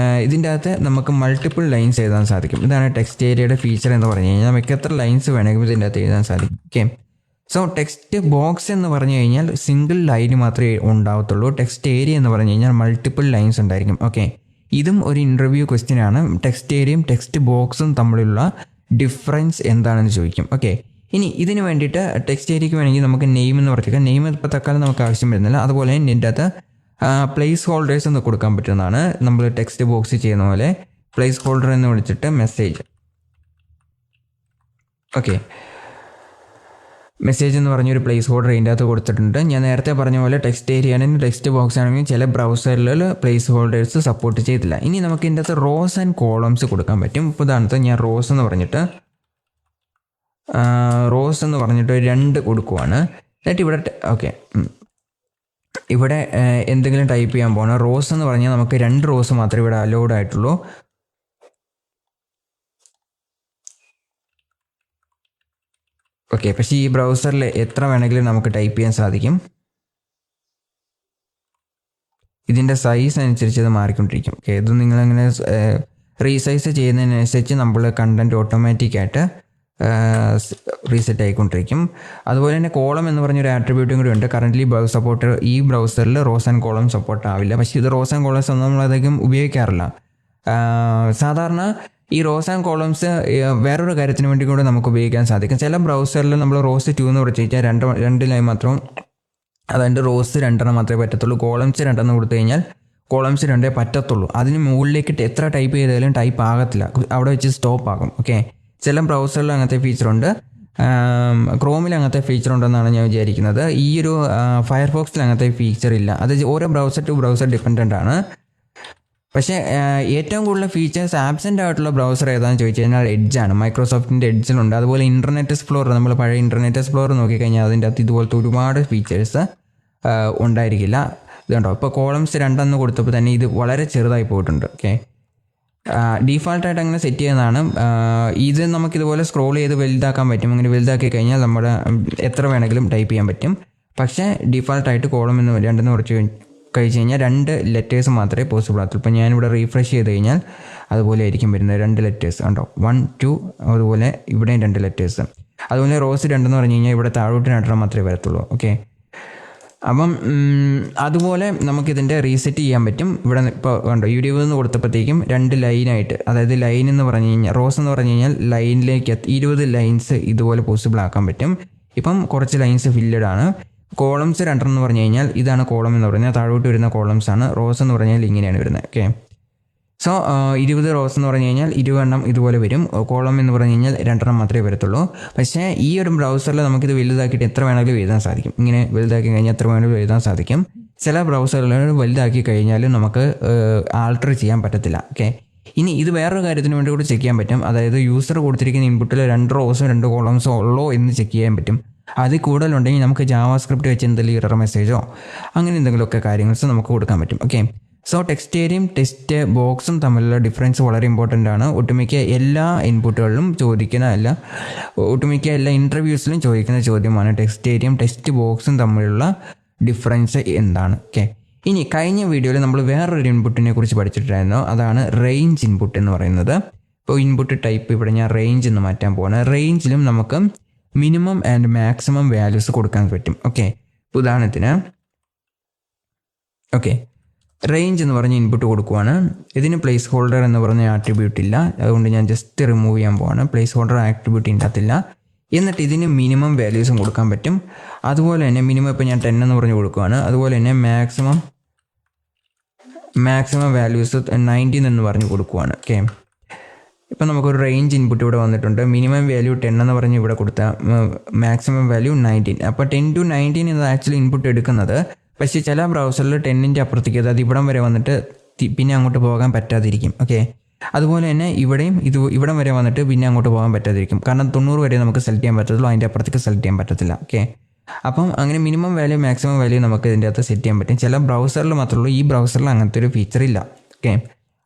ഇതിൻ്റെ അകത്ത് നമുക്ക് മൾട്ടിപ്പിൾ ലൈൻസ് എഴുതാൻ സാധിക്കും. ഇതാണ് ടെക്സ്റ്റ് ഏരിയയുടെ ഫീച്ചർ എന്ന് പറഞ്ഞു കഴിഞ്ഞാൽ നമുക്ക് എത്ര ലൈൻസ് വേണമെങ്കിലും ഇതിൻ്റെ അകത്ത് എഴുതാൻ സാധിക്കും. ഓക്കെ, സോ ടെക്സ്റ്റ് ബോക്സ് എന്ന് പറഞ്ഞു കഴിഞ്ഞാൽ സിംഗിൾ ലൈൻ മാത്രമേ ഉണ്ടാവത്തുള്ളൂ. ടെക്സ്റ്റ് ഏരിയ എന്ന് പറഞ്ഞു കഴിഞ്ഞാൽ മൾട്ടിപ്പിൾ ലൈൻസ് ഉണ്ടായിരിക്കും. ഓക്കെ, ഇതും ഒരു ഇൻ്റർവ്യൂ ക്വസ്റ്റ്യൻ ആണ്. ടെക്സ്റ്റ് ഏരിയയും ടെക്സ്റ്റ് ബോക്സും തമ്മിലുള്ള ഡിഫറൻസ് എന്താണെന്ന് ചോദിക്കും. ഓക്കെ, ഇനി ഇതിന് വേണ്ടിയിട്ട് ടെക്സ്റ്റ് ഏരിയയ്ക്ക് വേണമെങ്കിൽ നമുക്ക് നെയിം എന്ന് പറഞ്ഞേക്കാം. നെയിം ഇപ്പോൾ തൽക്കാലം നമുക്ക് ആവശ്യം വരുന്നില്ല. അതുപോലെ തന്നെ ഇതിൻ്റെ അകത്ത് പ്ലേസ് ഹോൾഡേഴ്സ് എന്ന് കൊടുക്കാൻ പറ്റുന്നതാണ്. നമ്മൾ ടെക്സ്റ്റ് ബോക്സ് ചെയ്യുന്ന പോലെ പ്ലേസ് ഹോൾഡർ എന്ന് വിളിച്ചിട്ട് മെസ്സേജ്. ഓക്കെ, മെസ്സേജ് എന്ന് പറഞ്ഞൊരു പ്ലേസ് ഹോൾഡർ ഇതിൻ്റെ അകത്ത് കൊടുത്തിട്ടുണ്ട്. ഞാൻ നേരത്തെ പറഞ്ഞ പോലെ ടെക്സ്റ്റ് ഏരിയ ആണെങ്കിൽ ടെക്സ്റ്റ് ബോക്സ് ആണെങ്കിൽ ചില ബ്രൗസറിൽ പ്ലേസ് ഹോൾഡേഴ്സ് സപ്പോർട്ട് ചെയ്തില്ല. ഇനി നമുക്ക് ഇതിൻ്റെ അകത്ത് റോസ് ആൻഡ് കോളംസ് കൊടുക്കാൻ പറ്റും. ഇപ്പോൾ ഉദാഹരണത്തിന് ഞാൻ റോസ് എന്ന് പറഞ്ഞിട്ട് 2 കൊടുക്കുവാണ്. എന്നിട്ട് ഇവിടെ ഓക്കെ, ഇവിടെ എന്തെങ്കിലും ടൈപ്പ് ചെയ്യാൻ പോകണം. റോസ് എന്ന് പറഞ്ഞാൽ നമുക്ക് 2 റോസ് മാത്രമേ ഇവിടെ അലൗഡ് ആയിട്ടുള്ളൂ. ഓക്കെ, പക്ഷേ ഈ ബ്രൗസറിൽ എത്ര വേണമെങ്കിലും നമുക്ക് ടൈപ്പ് ചെയ്യാൻ സാധിക്കും. ഇതിൻ്റെ സൈസ് അനുസരിച്ച് ഇത് മാറിക്കൊണ്ടിരിക്കും. ഓക്കെ, ഇത് നിങ്ങളങ്ങനെ റീസൈസ് ചെയ്യുന്നതിനനുസരിച്ച് നമ്മൾ കണ്ടൻറ്റ് ഓട്ടോമാറ്റിക്കായിട്ട് റീസെറ്റ് ആയിക്കൊണ്ടിരിക്കും. അതുപോലെ തന്നെ കോളം എന്ന് പറഞ്ഞൊരു ആട്രിബ്യൂട്ടും കൂടി ഉണ്ട്. കറൻ്റ്ലി സപ്പോർട്ട് ഈ ബ്രൗസറിൽ റോസ് ആൻഡ് കോളം സപ്പോർട്ട് ആവില്ല. പക്ഷേ ഇത് റോസ് ആൻഡ് കോളംസ് ഒന്നും നമ്മളധികം ഉപയോഗിക്കാറില്ല. സാധാരണ ഈ റോസ് ആൻഡ് കോളംസ് വേറൊരു കാര്യത്തിന് വേണ്ടി കൂടെ നമുക്ക് ഉപയോഗിക്കാൻ സാധിക്കും. ചില ബ്രൗസറിൽ നമ്മൾ റോസ് 2 എന്ന് വിളിച്ച് കഴിഞ്ഞാൽ 2 ലൈൻ മാത്രം, അതായത് റോസ് 2 മാത്രമേ പറ്റത്തുള്ളൂ. കോളംസ് 2 കൊടുത്തു കഴിഞ്ഞാൽ കോളംസ് 2 പറ്റത്തുള്ളൂ. അതിന് മുകളിലേക്ക് എത്ര ടൈപ്പ് ചെയ്താലും ടൈപ്പ് ആകത്തില്ല, അവിടെ വെച്ച് സ്റ്റോപ്പ് ആകും. ഓക്കെ, ചില ബ്രൗസറിൽ അങ്ങനത്തെ ഫീച്ചറുണ്ട്. ക്രോമിൽ അങ്ങനത്തെ ഫീച്ചർ ഉണ്ടെന്നാണ് ഞാൻ വിചാരിക്കുന്നത്. ഈ ഒരു ഫയർഫോക്സിൽ അങ്ങനത്തെ ഫീച്ചർ ഇല്ല. അത് ഓരോ ബ്രൗസർ ടു ബ്രൗസർ ഡിപ്പെൻഡൻ്റ് ആണ്. പക്ഷേ ഏറ്റവും കൂടുതൽ ഫീച്ചേഴ്സ് ആബ്സെൻ്റ് ആയിട്ടുള്ള ബ്രൗസർ ഏതാണെന്ന് ചോദിച്ചു കഴിഞ്ഞാൽ എഡ്ജാണ്. മൈക്രോസോഫ്റ്റിൻ്റെ എഡ്ജിലുണ്ട്. അതുപോലെ ഇൻ്റർനെറ്റ് എക്സ്പ്ലോറർ, നമ്മൾ പഴയ ഇൻ്റർനെറ്റ് എക്സ്പ്ലോറർ നോക്കിക്കഴിഞ്ഞാൽ അതിൻ്റെ അകത്ത് ഇതുപോലത്തെ ഒരുപാട് ഫീച്ചേഴ്സ് ഉണ്ടായിരിക്കില്ല. ഇതുണ്ടോ, ഇപ്പോൾ കോളംസ് 2 കൊടുത്തപ്പോൾ തന്നെ ഇത് വളരെ ചെറുതായി പോയിട്ടുണ്ട്. ഓക്കെ, ഡീഫാൾട്ടായിട്ട് അങ്ങനെ സെറ്റ് ചെയ്യുന്നതാണ്. ഇത് നമുക്കിതുപോലെ സ്ക്രോൾ ചെയ്ത് വലുതാക്കാൻ പറ്റും. അങ്ങനെ വലുതാക്കി കഴിഞ്ഞാൽ നമ്മുടെ എത്ര വേണമെങ്കിലും ടൈപ്പ് ചെയ്യാൻ പറ്റും. പക്ഷേ ഡീഫാൾട്ടായിട്ട് കോളം എന്ന് 2 കുറച്ച് കഴിച്ച് കഴിഞ്ഞാൽ 2 ലെറ്റേഴ്സ് മാത്രമേ പോസിബിൾ ആകത്തുള്ളൂ. ഇപ്പോൾ ഞാനിവിടെ റീഫ്രഷ് ചെയ്ത് കഴിഞ്ഞാൽ അതുപോലെ ആയിരിക്കും വരുന്നത്. 2 ലെറ്റേഴ്സ് ഉണ്ടോ, 1 2, അതുപോലെ ഇവിടെയും 2 ലെറ്റേഴ്സ്. അതുപോലെ റോസ് 2 എന്ന് പറഞ്ഞു കഴിഞ്ഞാൽ ഇവിടെ താഴോട്ട് 2 മാത്രമേ വരത്തുള്ളൂ. ഓക്കെ, അപ്പം അതുപോലെ നമുക്കിതിൻ്റെ റീസെറ്റ് ചെയ്യാൻ പറ്റും. ഇവിടെ ഇപ്പോൾ കണ്ടോ, യൂട്യൂബിൽ നിന്ന് കൊടുത്തപ്പോഴത്തേക്കും 2 ലൈനായിട്ട്, അതായത് ലൈൻ എന്ന് പറഞ്ഞു കഴിഞ്ഞാൽ റോസ് എന്ന് പറഞ്ഞു കഴിഞ്ഞാൽ ലൈനിലേക്ക് 20 ലൈൻസ് ഇതുപോലെ പോസിബിൾ ആക്കാൻ പറ്റും. ഇപ്പം കുറച്ച് ലൈൻസ് ഫില്ലഡ് ആണ്. കോളംസ് 2 എന്ന് പറഞ്ഞു കഴിഞ്ഞാൽ ഇതാണ് കോളം എന്ന് പറഞ്ഞാൽ താഴോട്ട് വരുന്ന കോളംസ് ആണ്. റോസ് എന്ന് പറഞ്ഞാൽ ഇങ്ങനെയാണ് വരുന്നത്. ഓക്കെ, സോ 20 റോസ് എന്ന് പറഞ്ഞു കഴിഞ്ഞാൽ 20 എണ്ണം ഇതുപോലെ വരും. കോളം എന്ന് പറഞ്ഞു കഴിഞ്ഞാൽ 2 മാത്രമേ വരത്തുള്ളൂ. പക്ഷേ ഈ ഒരു ബ്രൗസറിൽ നമുക്കിത് വലുതാക്കിയിട്ട് എത്ര വേണമെങ്കിലും എഴുതാൻ സാധിക്കും. ഇങ്ങനെ വലുതാക്കി കഴിഞ്ഞാൽ എത്ര വേണമെങ്കിലും എഴുതാൻ സാധിക്കും. ചില ബ്രൗസറുകൾ വലുതാക്കി കഴിഞ്ഞാലും നമുക്ക് ആൾട്ടർ ചെയ്യാൻ പറ്റത്തില്ല. ഓക്കെ, ഇനി ഇത് വേറൊരു കാര്യത്തിന് വേണ്ടി കൂടി ചെക്ക് ചെയ്യാൻ പറ്റും. അതായത് യൂസർ കൊടുത്തിരിക്കുന്ന ഇൻപുട്ടിൽ 2 റോസും 2 കോളംസോ ഉള്ളോ എന്ന് ചെക്ക് ചെയ്യാൻ പറ്റും. അതിൽ കൂടുതലുണ്ടെങ്കിൽ നമുക്ക് ജാവാസ്ക്രിപ്റ്റ് വെച്ച് എന്തെങ്കിലും എറർ മെസ്സേജോ അങ്ങനെ എന്തെങ്കിലുമൊക്കെ കാര്യങ്ങൾ നമുക്ക് കൊടുക്കാൻ പറ്റും. ഓക്കെ, സോ ടെക്സ്റ്റ് ഏരിയയും ടെക്സ്റ്റ് ബോക്സും തമ്മിലുള്ള ഡിഫറൻസ് വളരെ ഇമ്പോർട്ടൻ്റ് ആണ്. ഒട്ടുമിക്ക എല്ലാ ഇൻപുട്ടുകളിലും ഒട്ടുമിക്ക എല്ലാ ഇൻ്റർവ്യൂസിലും ചോദിക്കുന്ന ചോദ്യമാണ് ടെക്സ്റ്റ് ഏരിയയും ടെക്സ്റ്റ് ബോക്സും തമ്മിലുള്ള ഡിഫറൻസ് എന്താണ്. ഓക്കെ, ഇനി കഴിഞ്ഞ വീഡിയോയിൽ നമ്മൾ വേറൊരു ഇൻപുട്ടിനെ കുറിച്ച് പഠിച്ചിട്ടുണ്ടായിരുന്നു. അതാണ് റേഞ്ച് ഇൻപുട്ട് എന്ന് പറയുന്നത്. ഇപ്പോൾ ഇൻപുട്ട് ടൈപ്പ് ഇവിടെ ഞാൻ റേഞ്ച് എന്ന് മാറ്റാൻ പോകുന്നത്. റേഞ്ചിലും നമുക്ക് മിനിമം ആൻഡ് മാക്സിമം വാല്യൂസ് കൊടുക്കാൻ പറ്റും. ഓക്കെ, ഉദാഹരണത്തിന് റേഞ്ച് എന്ന് പറഞ്ഞ ഇൻപുട്ട് കൊടുക്കുവാണ്. ഇതിന് പ്ലേസ് ഹോൾഡർ എന്ന് പറഞ്ഞ ആട്രിബ്യൂട്ട് ഇല്ല, അതുകൊണ്ട് ഞാൻ ജസ്റ്റ് റിമൂവ് ചെയ്യാൻ പോവാണ്. പ്ലേസ് ഹോൾഡർ ആട്രിബ്യൂട്ട് ഇണ്ടാത്തില്ല. എന്നിട്ട് ഇതിന് മിനിമം വാല്യൂസും കൊടുക്കാൻ പറ്റും. അതുപോലെ തന്നെ മിനിമം ഇപ്പോൾ ഞാൻ 10 എന്ന് പറഞ്ഞ് കൊടുക്കുവാണ്. അതുപോലെ തന്നെ മാക്സിമം വാല്യൂസ് 19 എന്ന് പറഞ്ഞ് കൊടുക്കുവാണ്. ഓക്കെ, ഇപ്പം നമുക്കൊരു റേഞ്ച് ഇൻപുട്ട് ഇവിടെ വന്നിട്ടുണ്ട്. മിനിമം വാല്യൂ 10 എന്ന് പറഞ്ഞ് ഇവിടെ കൊടുത്ത മാക്സിമം വാല്യൂ 19. അപ്പോൾ 10 to 19 ഇത് ആക്ച്വലി ഇൻപുട്ട് എടുക്കുന്നത്. പക്ഷേ ചില ബ്രൗസറിൽ 10ൻ്റെ അപ്പുറത്തേക്ക്, അതായത് ഇവിടം വരെ വന്നിട്ട് പിന്നെ അങ്ങോട്ട് പോകാൻ പറ്റാതിരിക്കും. ഓക്കെ, അതുപോലെ തന്നെ ഇവിടെയും ഇവിടം വരെ വന്നിട്ട് പിന്നെ അങ്ങോട്ട് പോകാൻ പറ്റാതിരിക്കും. കാരണം 90 വരെ നമുക്ക് സെലക്ട് ചെയ്യാൻ പറ്റത്തുള്ളൂ, അതിൻ്റെ അപ്പുറത്തേക്ക് സെലക്ട് ചെയ്യാൻ പറ്റത്തില്ല. ഓക്കെ, അപ്പം അങ്ങനെ മിനിമം വാല്യൂ മാക്സിമം വാല്യൂ നമുക്ക് ഇതിൻ്റെ അകത്ത് സെറ്റ് ചെയ്യാൻ പറ്റും. ചില ബ്രൗസറിൽ മാത്രമേ ഉള്ളൂ. ഈ ബ്രൗസറിൽ അങ്ങനത്തെ ഒരു ഫീച്ചർ ഇല്ല. ഓക്കെ,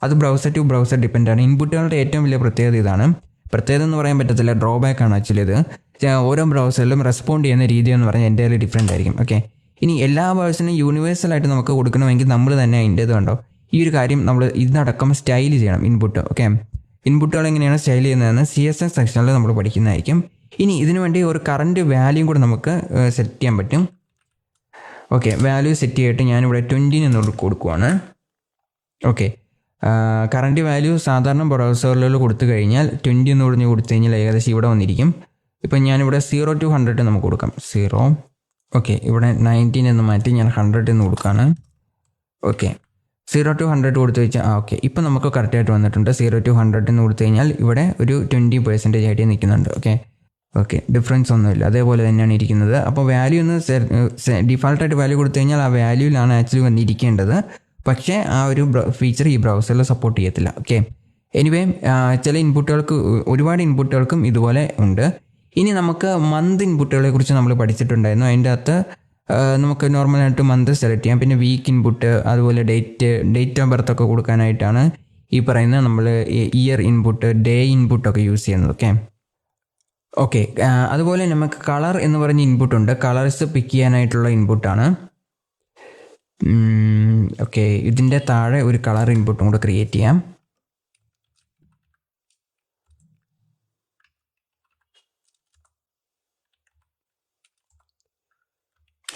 അത് ബ്രൗസർ ടു ബ്രൗസർ ഡിപ്പെൻഡ് ആണ്. ഇൻപുട്ടുകളുടെ ഏറ്റവും വലിയ പ്രത്യേകത ഇതാണ്. പ്രത്യേകത എന്ന് പറയാൻ പറ്റത്തില്ല, ഡ്രോബാക്ക് ആണ് ആക്ച്വലി ഇത്. ഓരോ ബ്രൗസറിലും റെസ്പോണ്ട് ചെയ്യുന്ന രീതി എന്ന് പറഞ്ഞാൽ എൻ്റെ ഡിഫറെൻ്റ് ആയിരിക്കും. ഓക്കെ, ഇനി എല്ലാ ബ്രൗസറിനും യൂണിവേഴ്സലായിട്ട് നമുക്ക് കൊടുക്കണമെങ്കിൽ നമ്മൾ തന്നെ അതിൻ്റേത് കണ്ടോ ഈ ഒരു കാര്യം നമ്മൾ ഇതിനടക്കം സ്റ്റൈൽ ചെയ്യണം ഇൻപുട്ട്. ഓക്കെ, ഇൻപുട്ടുകൾ എങ്ങനെയാണ് സ്റ്റൈൽ ചെയ്യുന്നതെന്ന് CSS സെക്ഷനിൽ നമ്മൾ പഠിക്കുന്നതായിരിക്കും. ഇനി ഇതിനു വേണ്ടി ഒരു കറൻറ്റ് വാല്യൂം കൂടെ നമുക്ക് സെറ്റ് ചെയ്യാൻ പറ്റും. ഓക്കെ, വാല്യൂ സെറ്റ് ചെയ്തിട്ട് ഞാനിവിടെ 20 എന്ന് കൊടുക്കുവാണ്. ഓക്കെ, കറൻറ്റ് വാല്യൂ സാധാരണ ബ്രൗസറുകളിൽ കൊടുത്തു കഴിഞ്ഞാൽ 20 എന്ന് പറഞ്ഞ് കൊടുത്തു കഴിഞ്ഞാൽ ഏകദേശം ഇവിടെ വന്നിരിക്കും. ഇപ്പം ഞാനിവിടെ 0 to 100 നമുക്ക് കൊടുക്കാം. 0. ഓക്കെ, ഇവിടെ 19 എന്ന് മാറ്റി ഞാൻ 100 എന്ന് കൊടുക്കുകയാണ്. ഓക്കെ, 0 to 100 കൊടുത്തു വെച്ചാൽ ഓക്കെ, ഇപ്പം നമുക്ക് കറക്റ്റായിട്ട് വന്നിട്ടുണ്ട്. 0 to 100 എന്ന് കൊടുത്തു കഴിഞ്ഞാൽ ഇവിടെ ഒരു 20% ആയിട്ട് നിൽക്കുന്നുണ്ട്. ഓക്കെ, ഡിഫറൻസ് ഒന്നുമില്ല, അതേപോലെ തന്നെയാണ് ഇരിക്കുന്നത്. അപ്പോൾ വാല്യൂ ഒന്ന് ഡിഫാൾട്ടായിട്ട് വാല്യൂ കൊടുത്തു കഴിഞ്ഞാൽ ആ വാല്യൂവിലാണ് ആക്ച്വലി വന്നിരിക്കേണ്ടത്. പക്ഷേ ആ ഒരു ഫീച്ചർ ഈ ബ്രൗസറിൽ സപ്പോർട്ട് ചെയ്യത്തില്ല. ഓക്കെ, എനിവേ ചില ഇൻപുട്ടുകൾക്ക് ഒരുപാട് ഇൻപുട്ടുകൾക്കും ഇതുപോലെ ഉണ്ട്. ഇനി നമുക്ക് മന്ത് ഇൻപുട്ടുകളെ കുറിച്ച് നമ്മൾ പഠിച്ചിട്ടുണ്ടായിരുന്നു. അതിൻ്റെ അകത്ത് നമുക്ക് നോർമലായിട്ട് മന്ത് സെലക്ട് ചെയ്യാം. പിന്നെ വീക്ക് ഇൻപുട്ട്, അതുപോലെ ഡേറ്റ് ഓഫ് ബർത്ത് ഒക്കെ കൊടുക്കാനായിട്ടാണ് ഈ പറയുന്ന നമ്മൾ ഇയർ ഇൻപുട്ട്, ഡേ ഇൻപുട്ടൊക്കെ യൂസ് ചെയ്യുന്നത്. ഓക്കെ, അതുപോലെ നമുക്ക് കളർ എന്ന് പറഞ്ഞ ഇൻപുട്ടുണ്ട്. കളേഴ്സ് പിക്ക് ചെയ്യാനായിട്ടുള്ള ഇൻപുട്ടാണ്. ഓക്കെ, ഇതിൻ്റെ താഴെ ഒരു കളർ ഇൻപുട്ടും കൂടെ ക്രിയേറ്റ് ചെയ്യാം.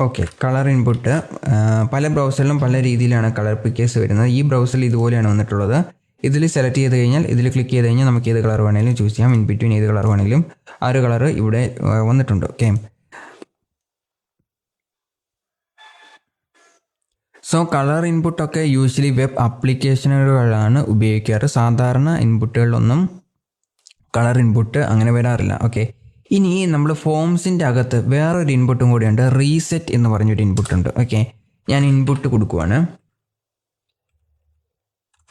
ഓക്കെ, കളർ ഇൻപുട്ട് പല ബ്രൗസറിലും പല രീതിയിലാണ് കളർ പിക്കേഴ്സ് വരുന്നത്. ഈ ബ്രൗസറിൽ ഇതുപോലെയാണ് വന്നിട്ടുള്ളത്. ഇതിൽ സെലക്ട് ചെയ്ത് കഴിഞ്ഞാൽ, ഇതിൽ ക്ലിക്ക് ചെയ്ത് കഴിഞ്ഞാൽ നമുക്ക് ഏത് കളർ വേണമെങ്കിലും ചൂസ് ചെയ്യാം. ഇൻ ബിറ്റ്വീൻ ഏത് കളർ വേണമെങ്കിലും ആ ഒരു കളർ ഇവിടെ വന്നിട്ടുണ്ട്. ഓക്കെ, സോ കളർ ഇൻപുട്ടൊക്കെ യൂഷ്വലി വെബ് ആപ്ലിക്കേഷനുകളാണ് ഉപയോഗിക്കാറ്. സാധാരണ ഇൻപുട്ടുകളിലൊന്നും കളർ ഇൻപുട്ട് അങ്ങനെ വരാറില്ല. ഓക്കെ, ഇനി നമ്മൾ ഫോംസിൻ്റെ അകത്ത് വേറൊരു ഇൻപുട്ടും കൂടിയുണ്ട്. റീസെറ്റ് എന്ന് പറഞ്ഞൊരു ഇൻപുട്ടുണ്ട്. ഓക്കെ, ഞാൻ ഇൻപുട്ട് കൊടുക്കുവാണ്.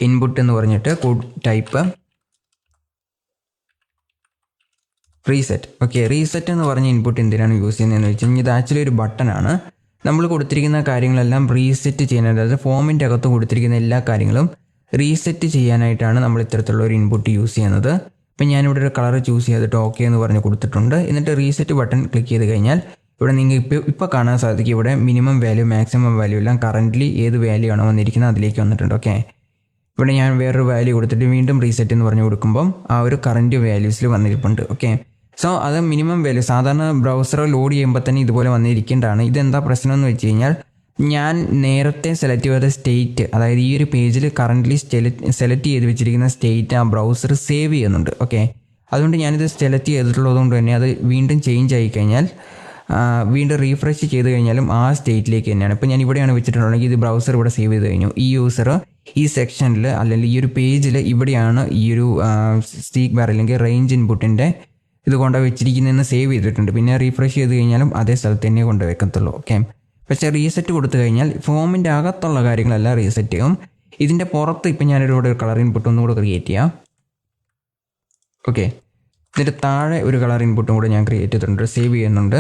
ഇൻപുട്ട് എന്ന് പറഞ്ഞിട്ട് ടൈപ്പ് റീസെറ്റ്. ഓക്കെ, റീസെറ്റ് എന്ന് പറഞ്ഞ ഇൻപുട്ട് എന്തിനാണ് യൂസ് ചെയ്യുന്നതെന്ന് വെച്ച് കഴിഞ്ഞാൽ ഇത് ആക്ച്വലി ഒരു ബട്ടണാണ്. നമ്മൾ കൊടുത്തിരിക്കുന്ന കാര്യങ്ങളെല്ലാം റീസെറ്റ് ചെയ്യാനായിട്ട്, അതായത് ഫോമിൻ്റെ അകത്ത് കൊടുത്തിരിക്കുന്ന എല്ലാ കാര്യങ്ങളും റീസെറ്റ് ചെയ്യാനായിട്ടാണ് നമ്മൾ ഇത്തരത്തിലുള്ള ഒരു ഇൻപുട്ട് യൂസ് ചെയ്യുന്നത്. ഇപ്പം ഞാനിവിടെ ഒരു കളർ ചൂസ് ചെയ്തിട്ട് ഓക്കെ എന്ന് പറഞ്ഞ് കൊടുത്തിട്ടുണ്ട്. എന്നിട്ട് റീസെറ്റ് ബട്ടൺ ക്ലിക്ക് ചെയ്ത് കഴിഞ്ഞാൽ ഇവിടെ നിങ്ങൾക്ക് ഇപ്പോൾ കാണാൻ സാധിക്കും. ഇവിടെ മിനിമം വാല്യൂ മാക്സിമം വാല്യൂ എല്ലാം കറൻ്റ്ലി ഏത് വാല്യൂ ആണോ വന്നിരിക്കുന്നത് അതിലേക്ക് വന്നിട്ടുണ്ട്. ഓക്കെ, ഇവിടെ ഞാൻ വേറൊരു വാല്യൂ കൊടുത്തിട്ട് വീണ്ടും റീസെറ്റ് എന്ന് പറഞ്ഞ് കൊടുക്കുമ്പം ആ ഒരു കറൻറ്റ് വാല്യൂസിൽ വന്നിരിപ്പുണ്ട്. ഓക്കെ, സോ അത് മിനിമം വാല്യൂ സാധാരണ ബ്രൗസർ ലോഡ് ചെയ്യുമ്പോൾ തന്നെ ഇതുപോലെ വന്നിരിക്കേണ്ടതാണ്. ഇതെന്താ പ്രശ്നം എന്ന് വെച്ച് കഴിഞ്ഞാൽ ഞാൻ നേരത്തെ സെലക്ട് ചെയ്ത സ്റ്റേറ്റ്, അതായത് ഈ ഒരു പേജിൽ കറൻ്റ്ലി സെലക്ട് ചെയ്ത് വെച്ചിരിക്കുന്ന സ്റ്റേറ്റ് ആ ബ്രൗസർ സേവ് ചെയ്യുന്നുണ്ട്. ഓക്കെ, അതുകൊണ്ട് ഞാനിത് സെലക്ട് ചെയ്തിട്ടുള്ളത് കൊണ്ട് തന്നെ അത് വീണ്ടും ചേഞ്ച് ആയി കഴിഞ്ഞാൽ വീണ്ടും റീഫ്രഷ് ചെയ്ത് കഴിഞ്ഞാലും ആ സ്റ്റേറ്റിലേക്ക് തന്നെയാണ്. ഇപ്പോൾ ഞാൻ ഇവിടെയാണ് വെച്ചിട്ടുണ്ടെങ്കിൽ ഇത് ബ്രൗസർ ഇവിടെ സേവ് ചെയ്ത് കഴിഞ്ഞു. ഈ യൂസർ ഈ സെക്ഷനിൽ അല്ലെങ്കിൽ ഈ ഒരു പേജിൽ ഇവിടെയാണ് ഈ ഒരു സ്റ്റീക്ക് ബാർ അല്ലെങ്കിൽ റേഞ്ച് ഇൻപുട്ടിൻ്റെ ഇത് കൊണ്ട് വെച്ചിരിക്കുന്നതെന്ന് സേവ് ചെയ്തിട്ടുണ്ട്. പിന്നെ റീഫ്രഷ് ചെയ്ത് കഴിഞ്ഞാലും അതേ സ്ഥലത്ത് തന്നെ കൊണ്ട് വെക്കത്തുള്ളൂ. ഓക്കെ, പക്ഷേ റീസെറ്റ് കൊടുത്തു കഴിഞ്ഞാൽ ഫോമിൻ്റെ അകത്തുള്ള കാര്യങ്ങളെല്ലാം റീസെറ്റ് ചെയ്യും. ഇതിൻ്റെ പുറത്ത് ഇപ്പം ഞാനൊരു കളർ ഇൻപുട്ട് ഒന്നും കൂടെ ക്രിയേറ്റ് ചെയ്യാം. ഓക്കെ, ഇതിൻ്റെ താഴെ ഒരു കളർ ഇൻപുട്ടും കൂടെ ഞാൻ ക്രിയേറ്റ് ചെയ്തിട്ടുണ്ട്, സേവ് ചെയ്യുന്നുണ്ട്.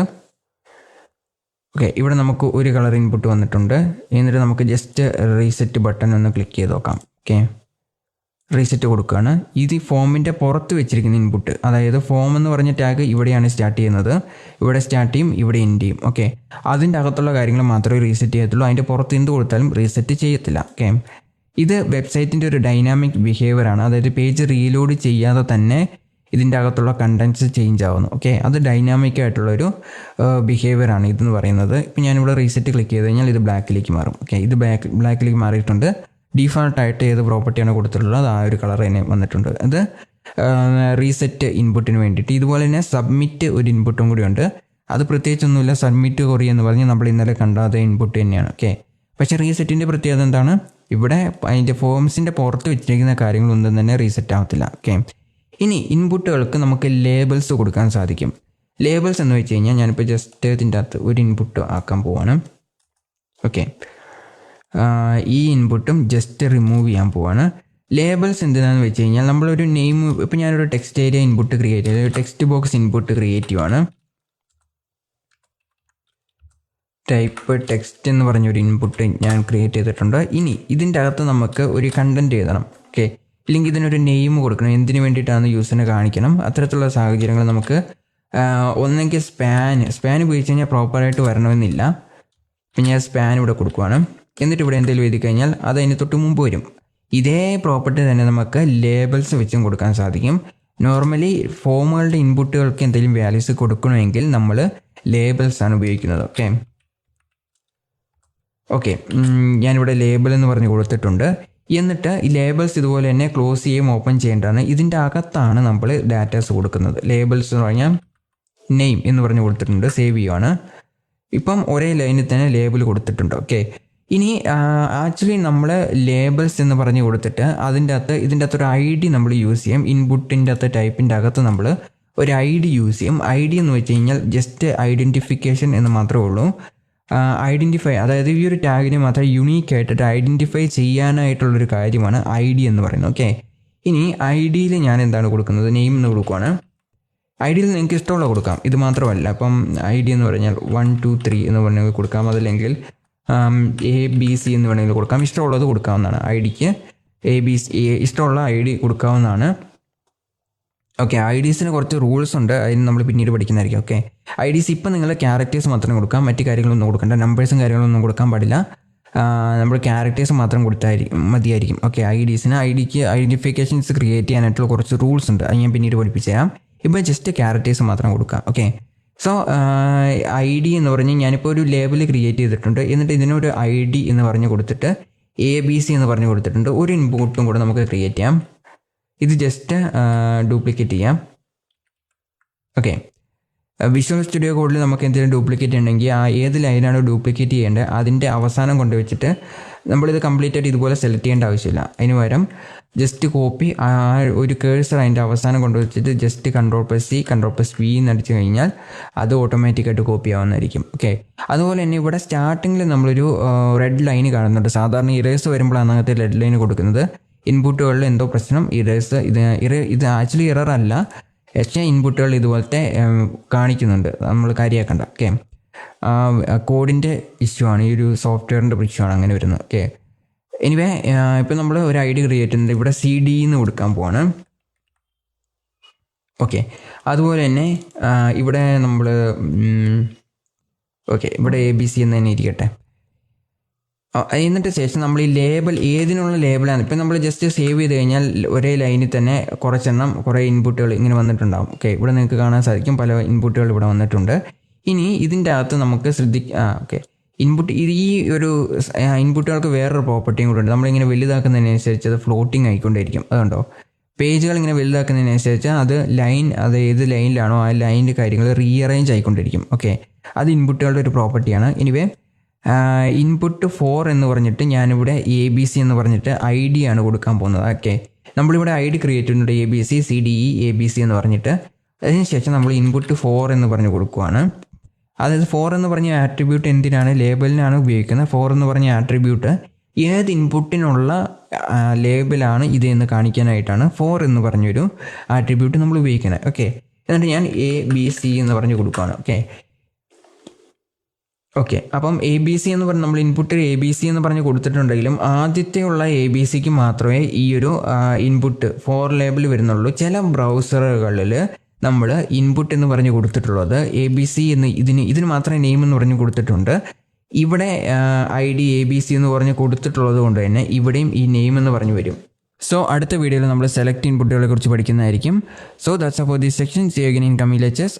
ഓക്കെ, ഇവിടെ നമുക്ക് ഒരു കളർ ഇൻപുട്ട് വന്നിട്ടുണ്ട്. എന്നിട്ട് നമുക്ക് ജസ്റ്റ് റീസെറ്റ് ബട്ടൺ ഒന്ന് ക്ലിക്ക് ചെയ്ത് നോക്കാം. ഓക്കെ, റീസെറ്റ് കൊടുക്കുകയാണ്. ഇത് ഫോമിൻ്റെ പുറത്ത് വെച്ചിരിക്കുന്ന ഇൻപുട്ട്, അതായത് ഫോം എന്ന് പറഞ്ഞ ടാഗ് ഇവിടെയാണ് സ്റ്റാർട്ട് ചെയ്യുന്നത്, ഇവിടെ സ്റ്റാർട്ട് ചെയ്യും, ഇവിടെ എൻഡ് ചെയ്യും. ഓക്കെ, അതിൻ്റെ അകത്തുള്ള കാര്യങ്ങൾ മാത്രമേ റീസെറ്റ് ചെയ്യത്തുള്ളൂ. അതിൻ്റെ പുറത്ത് എന്ത് കൊടുത്താലും റീസെറ്റ് ചെയ്യത്തില്ല. ഓക്കെ, ഇത് വെബ്സൈറ്റിൻ്റെ ഒരു ഡൈനാമിക് ബിഹേവിയറാണ്. അതായത് പേജ് റീലോഡ് ചെയ്യാതെ തന്നെ ഇതിൻ്റെ അകത്തുള്ള കണ്ടൻസ് ചേഞ്ച് ആവുന്നു. ഓക്കെ, അത് ഡൈനാമിക് ആയിട്ടുള്ളൊരു ബിഹേവിയറാണ് ഇതെന്ന് പറയുന്നത്. ഇപ്പം ഞാനിവിടെ റീസെറ്റ് ക്ലിക്ക് ചെയ്ത് കഴിഞ്ഞാൽ ഇത് ബ്ലാക്കിലേക്ക് മാറും. ഓക്കെ, ഇത് ബ്ലാക്കിലേക്ക് മാറിയിട്ടുണ്ട്. ഡീഫോൾട്ടായിട്ട് ഏത് പ്രോപ്പർട്ടിയാണ് കൊടുത്തിട്ടുള്ളത് ആ ഒരു കളർ തന്നെ വന്നിട്ടുണ്ട്. അത് റീസെറ്റ് ഇൻപുട്ടിന് വേണ്ടിയിട്ട്. ഇതുപോലെ തന്നെ സബ്മിറ്റ് ഒരു ഇൻപുട്ടും കൂടിയുണ്ട്. അത് പ്രത്യേകിച്ചൊന്നുമില്ല, സബ്മിറ്റ് കൊറി എന്ന് പറഞ്ഞ് നമ്മൾ ഇന്നലെ കണ്ട അതേ ഇൻപുട്ട് തന്നെയാണ്. ഓക്കെ, പക്ഷേ റീസെറ്റിൻ്റെ പ്രത്യേകത എന്താണ്? ഇവിടെ അതിൻ്റെ ഫോംസിൻ്റെ പുറത്ത് വെച്ചിരിക്കുന്ന കാര്യങ്ങളൊന്നും തന്നെ റീസെറ്റ് ആവത്തില്ല. ഓക്കെ, ഇനി ഇൻപുട്ടുകൾക്ക് നമുക്ക് ലേബിൾസ് കൊടുക്കാൻ സാധിക്കും. ലേബിൾസ് എന്ന് വെച്ച് കഴിഞ്ഞാൽ ഞാനിപ്പോൾ ജസ്റ്റ് ഇതിൻ്റെ അകത്ത് ഒരു ഇൻപുട്ട് ആക്കാൻ പോവാണ്. ഓക്കെ, ഈ ഇൻപുട്ടും ജസ്റ്റ് റിമൂവ് ചെയ്യാൻ പോവാണ്. ലേബിൾസ് എന്തിനാണെന്ന് വെച്ച് കഴിഞ്ഞാൽ നമ്മളൊരു നെയിം, ഇപ്പോൾ ഞാനൊരു ടെക്സ്റ്റ് ഏരിയ ഇൻപുട്ട് ക്രിയേറ്റ് ചെയ്ത് ടെക്സ്റ്റ് ബോക്സ് ഇൻപുട്ട് ക്രിയേറ്റ് ചെയ്യുവാണ്. ടൈപ്പ് ടെക്സ്റ്റ് എന്ന് പറഞ്ഞൊരു ഇൻപുട്ട് ഞാൻ ക്രിയേറ്റ് ചെയ്തിട്ടുണ്ട്. ഇനി ഇതിൻ്റെ അകത്ത് നമുക്ക് ഒരു കണ്ടൻറ്റ് എഴുതണം. ഓക്കെ, ഇല്ലെങ്കിൽ ഇതിനൊരു നെയിം കൊടുക്കണം. എന്തിനു വേണ്ടിയിട്ടാണ് യൂസിനെ കാണിക്കണം. അത്തരത്തിലുള്ള സാഹചര്യങ്ങൾ നമുക്ക് ഒന്നെങ്കിൽ സ്പാൻ ഉപയോഗിച്ച് കഴിഞ്ഞാൽ പ്രോപ്പറായിട്ട് വരണമെന്നില്ല. ഇപ്പം ഞാൻ സ്പാൻ ഇവിടെ കൊടുക്കുവാണ്. എന്നിട്ട് ഇവിടെ എന്തെങ്കിലും എഴുതി കഴിഞ്ഞാൽ അത് അതിന് തൊട്ട് മുമ്പ് വരും. ഇതേ പ്രോപ്പർട്ടി തന്നെ നമുക്ക് ലേബിൾസ് വെച്ചും കൊടുക്കാൻ സാധിക്കും. നോർമലി ഫോമുകളുടെ ഇൻപുട്ടുകൾക്ക് എന്തെങ്കിലും വാല്യൂസ് കൊടുക്കണമെങ്കിൽ നമ്മൾ ലേബിൾസ് ആണ് ഉപയോഗിക്കുന്നത്. ഓക്കെ, ഞാനിവിടെ ലേബിൾ എന്ന് പറഞ്ഞ് കൊടുത്തിട്ടുണ്ട്. എന്നിട്ട് ഈ ലേബിൾസ് ഇതുപോലെ തന്നെ ക്ലോസ് ചെയ്യും ഓപ്പൺ ചെയ്യേണ്ടതാണ്. ഇതിൻ്റെ അകത്താണ് നമ്മൾ ഡാറ്റാസ് കൊടുക്കുന്നത്. ലേബിൾസ് എന്ന് പറഞ്ഞാൽ നെയിം എന്ന് പറഞ്ഞ് കൊടുത്തിട്ടുണ്ട്, സേവ് ചെയ്യുവാണ്. ഇപ്പം ഒരേ ലൈനിൽ തന്നെ ലേബിൾ കൊടുത്തിട്ടുണ്ട്. ഓക്കെ, ഇനി ആക്ച്വലി നമ്മൾ ലേബിൾസ് എന്ന് പറഞ്ഞ് കൊടുത്തിട്ട് ഇതിൻ്റെ അകത്തൊരു ഐ ഡി നമ്മൾ യൂസ് ചെയ്യും. ഇൻപുട്ടിൻ്റെ അകത്ത് ടൈപ്പിൻ്റെ അകത്ത് നമ്മൾ ഒരു ഐ ഡി യൂസ് ചെയ്യും. ഐ ഡി എന്ന് വെച്ച് കഴിഞ്ഞാൽ ജസ്റ്റ് ഐഡൻറ്റിഫിക്കേഷൻ എന്ന് മാത്രമേ ഉള്ളൂ. ഐഡൻറ്റിഫൈ, അതായത് ഈ ഒരു ടാഗിനെ മാത്രം യുണീക്ക് ആയിട്ടിട്ട് ഐഡൻറ്റിഫൈ ചെയ്യാനായിട്ടുള്ളൊരു കാര്യമാണ് ഐ ഡി എന്ന് പറയുന്നത്. ഓക്കെ, ഇനി ഐ ഡിയിൽ ഞാൻ എന്താണ് കൊടുക്കുന്നത്? നെയിം എന്ന് കൊടുക്കുവാണ്. ഐ ഡിയിൽ നിങ്ങൾക്ക് ഇഷ്ടമുള്ള കൊടുക്കാം, ഇത് മാത്രമല്ല. അപ്പം ഐ ഡി എന്ന് പറഞ്ഞാൽ 1 2 3 എന്ന് പറഞ്ഞാൽ കൊടുക്കാം. അതല്ലെങ്കിൽ ABC എന്ന് വേണമെങ്കിൽ കൊടുക്കാം. ഇഷ്ടമുള്ളത് കൊടുക്കാവുന്നതാണ്. ഐ ഡിക്ക് ABC ഇഷ്ടമുള്ള ഐ ഡി കൊടുക്കാവുന്നതാണ്. ഓക്കെ, ഐ ഡീസിന് കുറച്ച് റൂൾസ് ഉണ്ട്, അതിന് നമ്മൾ പിന്നീട് പഠിക്കുന്നതായിരിക്കും. ഓക്കെ, ഐ ഡീസ് ഇപ്പം നിങ്ങൾ ക്യാരക്ടേഴ്സ് മാത്രമേ കൊടുക്കാം, മറ്റു കാര്യങ്ങളൊന്നും കൊടുക്കണ്ട. നമ്പേഴ്സും കാര്യങ്ങളൊന്നും കൊടുക്കാൻ പാടില്ല. നമ്മൾ ക്യാരക്ടേഴ്സ് മാത്രം മതിയായിരിക്കും. ഓക്കെ, ഐ ഡിക്ക് ഐഡൻറ്റിഫിക്കേഷൻസ് ക്രിയേറ്റ് ചെയ്യാനായിട്ടുള്ള കുറച്ച് റൂൾസ് ഉണ്ട്, അത് ഞാൻ പിന്നീട് പഠിപ്പിച്ചു തരാം. ഇപ്പോൾ ജസ്റ്റ് ക്യാരക്ടേഴ്സ് മാത്രം കൊടുക്കാം. ഓക്കെ, സോ ഐ ഡി എന്ന് പറഞ്ഞ് ഞാനിപ്പോൾ ഒരു ലേബിൾ ക്രിയേറ്റ് ചെയ്തിട്ടുണ്ട്. എന്നിട്ട് ഇതിനൊരു ഐ ഡി എന്ന് പറഞ്ഞ് കൊടുത്തിട്ട് ABC എന്ന് പറഞ്ഞ് കൊടുത്തിട്ടുണ്ട്. ഒരു ഇൻപുട്ടും കൂടെ നമുക്ക് ക്രിയേറ്റ് ചെയ്യാം. ഇത് ജസ്റ്റ് ഡ്യൂപ്ലിക്കേറ്റ് ചെയ്യാം. ഓക്കെ, വിഷ്വൽ സ്റ്റുഡിയോ കോഡിൽ നമുക്ക് എന്തെങ്കിലും ഡ്യൂപ്ലിക്കേറ്റ് ഉണ്ടെങ്കിൽ ഏത് ലൈനാണ് ഡ്യൂപ്ലിക്കേറ്റ് ചെയ്യേണ്ടത് അതിൻ്റെ അവസാനം കൊണ്ടുവച്ചിട്ട് നമ്മളിത് കംപ്ലീറ്റ് ആയിട്ട് ഇതുപോലെ സെലക്ട് ചെയ്യേണ്ട ആവശ്യമില്ല. അതിന് പകരം ജസ്റ്റ് കോപ്പി ഒരു കേഴ്സർ അതിൻ്റെ അവസാനം കൊണ്ടുവച്ചിട്ട് ജസ്റ്റ് Ctrl+C എന്ന് അടിച്ചു കഴിഞ്ഞാൽ അത് ഓട്ടോമാറ്റിക്കായിട്ട് കോപ്പി ആവുന്നതായിരിക്കും. ഓക്കെ, അതുപോലെ തന്നെ ഇവിടെ സ്റ്റാർട്ടിങ്ങിൽ നമ്മളൊരു റെഡ് ലൈൻ കാണുന്നുണ്ട്. സാധാരണ ഇറേസ് വരുമ്പോഴാണ് അങ്ങനത്തെ റെഡ് ലൈൻ കൊടുക്കുന്നത്. ഇൻപുട്ടുകളിൽ എന്തോ പ്രശ്നം, ഇത് ആക്ച്വലി എറർ അല്ല, പക്ഷേ ഇൻപുട്ടുകൾ ഇതുപോലത്തെ കാണിക്കുന്നുണ്ട്, നമ്മൾ കാര്യമാക്കണ്ട. ഓക്കെ, കോഡിൻ്റെ ഇഷ്യൂ ആണ്, ഈ ഒരു സോഫ്റ്റ്വെയറിൻ്റെ ഇഷ്യൂ ആണ് അങ്ങനെ വരുന്നത്. ഓക്കെ, എനിവേ ഇപ്പം നമ്മൾ ഒരു ഐ ഡി ക്രിയേറ്റ് ചെയ്യുന്നുണ്ട്. ഇവിടെ CD എന്ന് കൊടുക്കാൻ പോവാണ്. ഓക്കെ, അതുപോലെ തന്നെ ഇവിടെ നമ്മൾ ഇവിടെ ABC എന്ന് തന്നെ ഇരിക്കട്ടെ. എന്നിട്ട് ശേഷം നമ്മൾ ഈ ലേബിൾ ഏതിനുള്ള ലേബിളാണ്. ഇപ്പം നമ്മൾ ജസ്റ്റ് സേവ് ചെയ്ത് കഴിഞ്ഞാൽ ഒരേ ലൈനിൽ തന്നെ കുറേ ഇൻപുട്ടുകൾ ഇങ്ങനെ വന്നിട്ടുണ്ടാകും. ഓക്കെ, ഇവിടെ നിങ്ങൾക്ക് കാണാൻ സാധിക്കും പല ഇൻപുട്ടുകൾ ഇവിടെ വന്നിട്ടുണ്ട്. ഇനി ഇതിൻ്റെ അകത്ത് നമുക്ക് ഓക്കെ, ഈ ഒരു ഇൻപുട്ടുകൾക്ക് വേറൊരു പ്രോപ്പർട്ടിയും കൂടെ ഉണ്ട്. നമ്മളിങ്ങനെ വലുതാക്കുന്നതിനനുസരിച്ച് അത് ഫ്ലോട്ടിങ് ആയിക്കൊണ്ടേയിരിക്കും. അതുകൊണ്ടോ പേജുകൾ ഇങ്ങനെ വലുതാക്കുന്നതിനനുസരിച്ച് അത് ഏത് ലൈനിലാണോ ആ ലൈനിൻ്റെ കാര്യങ്ങൾ റീഅറേഞ്ച് ആയിക്കൊണ്ടിരിക്കും. ഓക്കെ, അത് ഇൻപുട്ടുകളുടെ ഒരു പ്രോപ്പർട്ടിയാണ്. എനിവേ ഇൻപുട്ട് 4 എന്ന് പറഞ്ഞിട്ട് ഞാനിവിടെ ABC എന്ന് പറഞ്ഞിട്ട് ഐ ഡി ആണ് കൊടുക്കാൻ പോകുന്നത്. ഓക്കെ, നമ്മളിവിടെ ഐ ഡി ക്രിയേറ്റ് ചെയ്യുന്നുണ്ട് ABCDE ABC എന്ന് പറഞ്ഞിട്ട്. അതിനുശേഷം നമ്മൾ ഇൻപുട്ട് 4 എന്ന് പറഞ്ഞ് കൊടുക്കുവാണ്. അതായത് 4 എന്ന് പറഞ്ഞ ആട്രിബ്യൂട്ട് എന്തിനാണ്? ലേബലിനാണ് ഉപയോഗിക്കുന്നത്. 4 എന്ന് പറഞ്ഞ ആട്രിബ്യൂട്ട് ഏത് ഇൻപുട്ടിനുള്ള ലേബലാണ് ഇതെന്ന് കാണിക്കാനായിട്ടാണ് 4 എന്ന് പറഞ്ഞൊരു ആട്രിബ്യൂട്ട് നമ്മൾ ഉപയോഗിക്കുന്നത്. ഓക്കെ, എന്നിട്ട് ഞാൻ ABC എന്ന് പറഞ്ഞ് കൊടുക്കുകയാണ്. ഓക്കെ, അപ്പം ABC എന്ന് പറഞ്ഞ് നമ്മൾ ഇൻപുട്ട് ABC എന്ന് പറഞ്ഞ് കൊടുത്തിട്ടുണ്ടെങ്കിലും ആദ്യത്തെയുള്ള ABCക്ക് മാത്രമേ ഈ ഒരു ഇൻപുട്ട് 4 ലേബിൾ വരുന്നുള്ളൂ. ചില ബ്രൗസറുകളിൽ നമ്മൾ ഇൻപുട്ട് എന്ന് പറഞ്ഞ് കൊടുത്തിട്ടുള്ളത് ABC എന്ന് ഇതിന് മാത്രമേ നെയിം എന്ന് പറഞ്ഞ് കൊടുത്തിട്ടുണ്ട്. ഇവിടെ ID ABC എന്ന് പറഞ്ഞ് കൊടുത്തിട്ടുള്ളത് കൊണ്ട് തന്നെ ഇവിടെയും ഈ നെയിം എന്ന് പറഞ്ഞ് വരും. സോ അടുത്ത വീഡിയോയിൽ നമ്മൾ സെലക്ട് ഇൻപുട്ടുകളെ കുറിച്ച് പഠിക്കുന്നതായിരിക്കും. So that's about this section. See you again in coming lectures.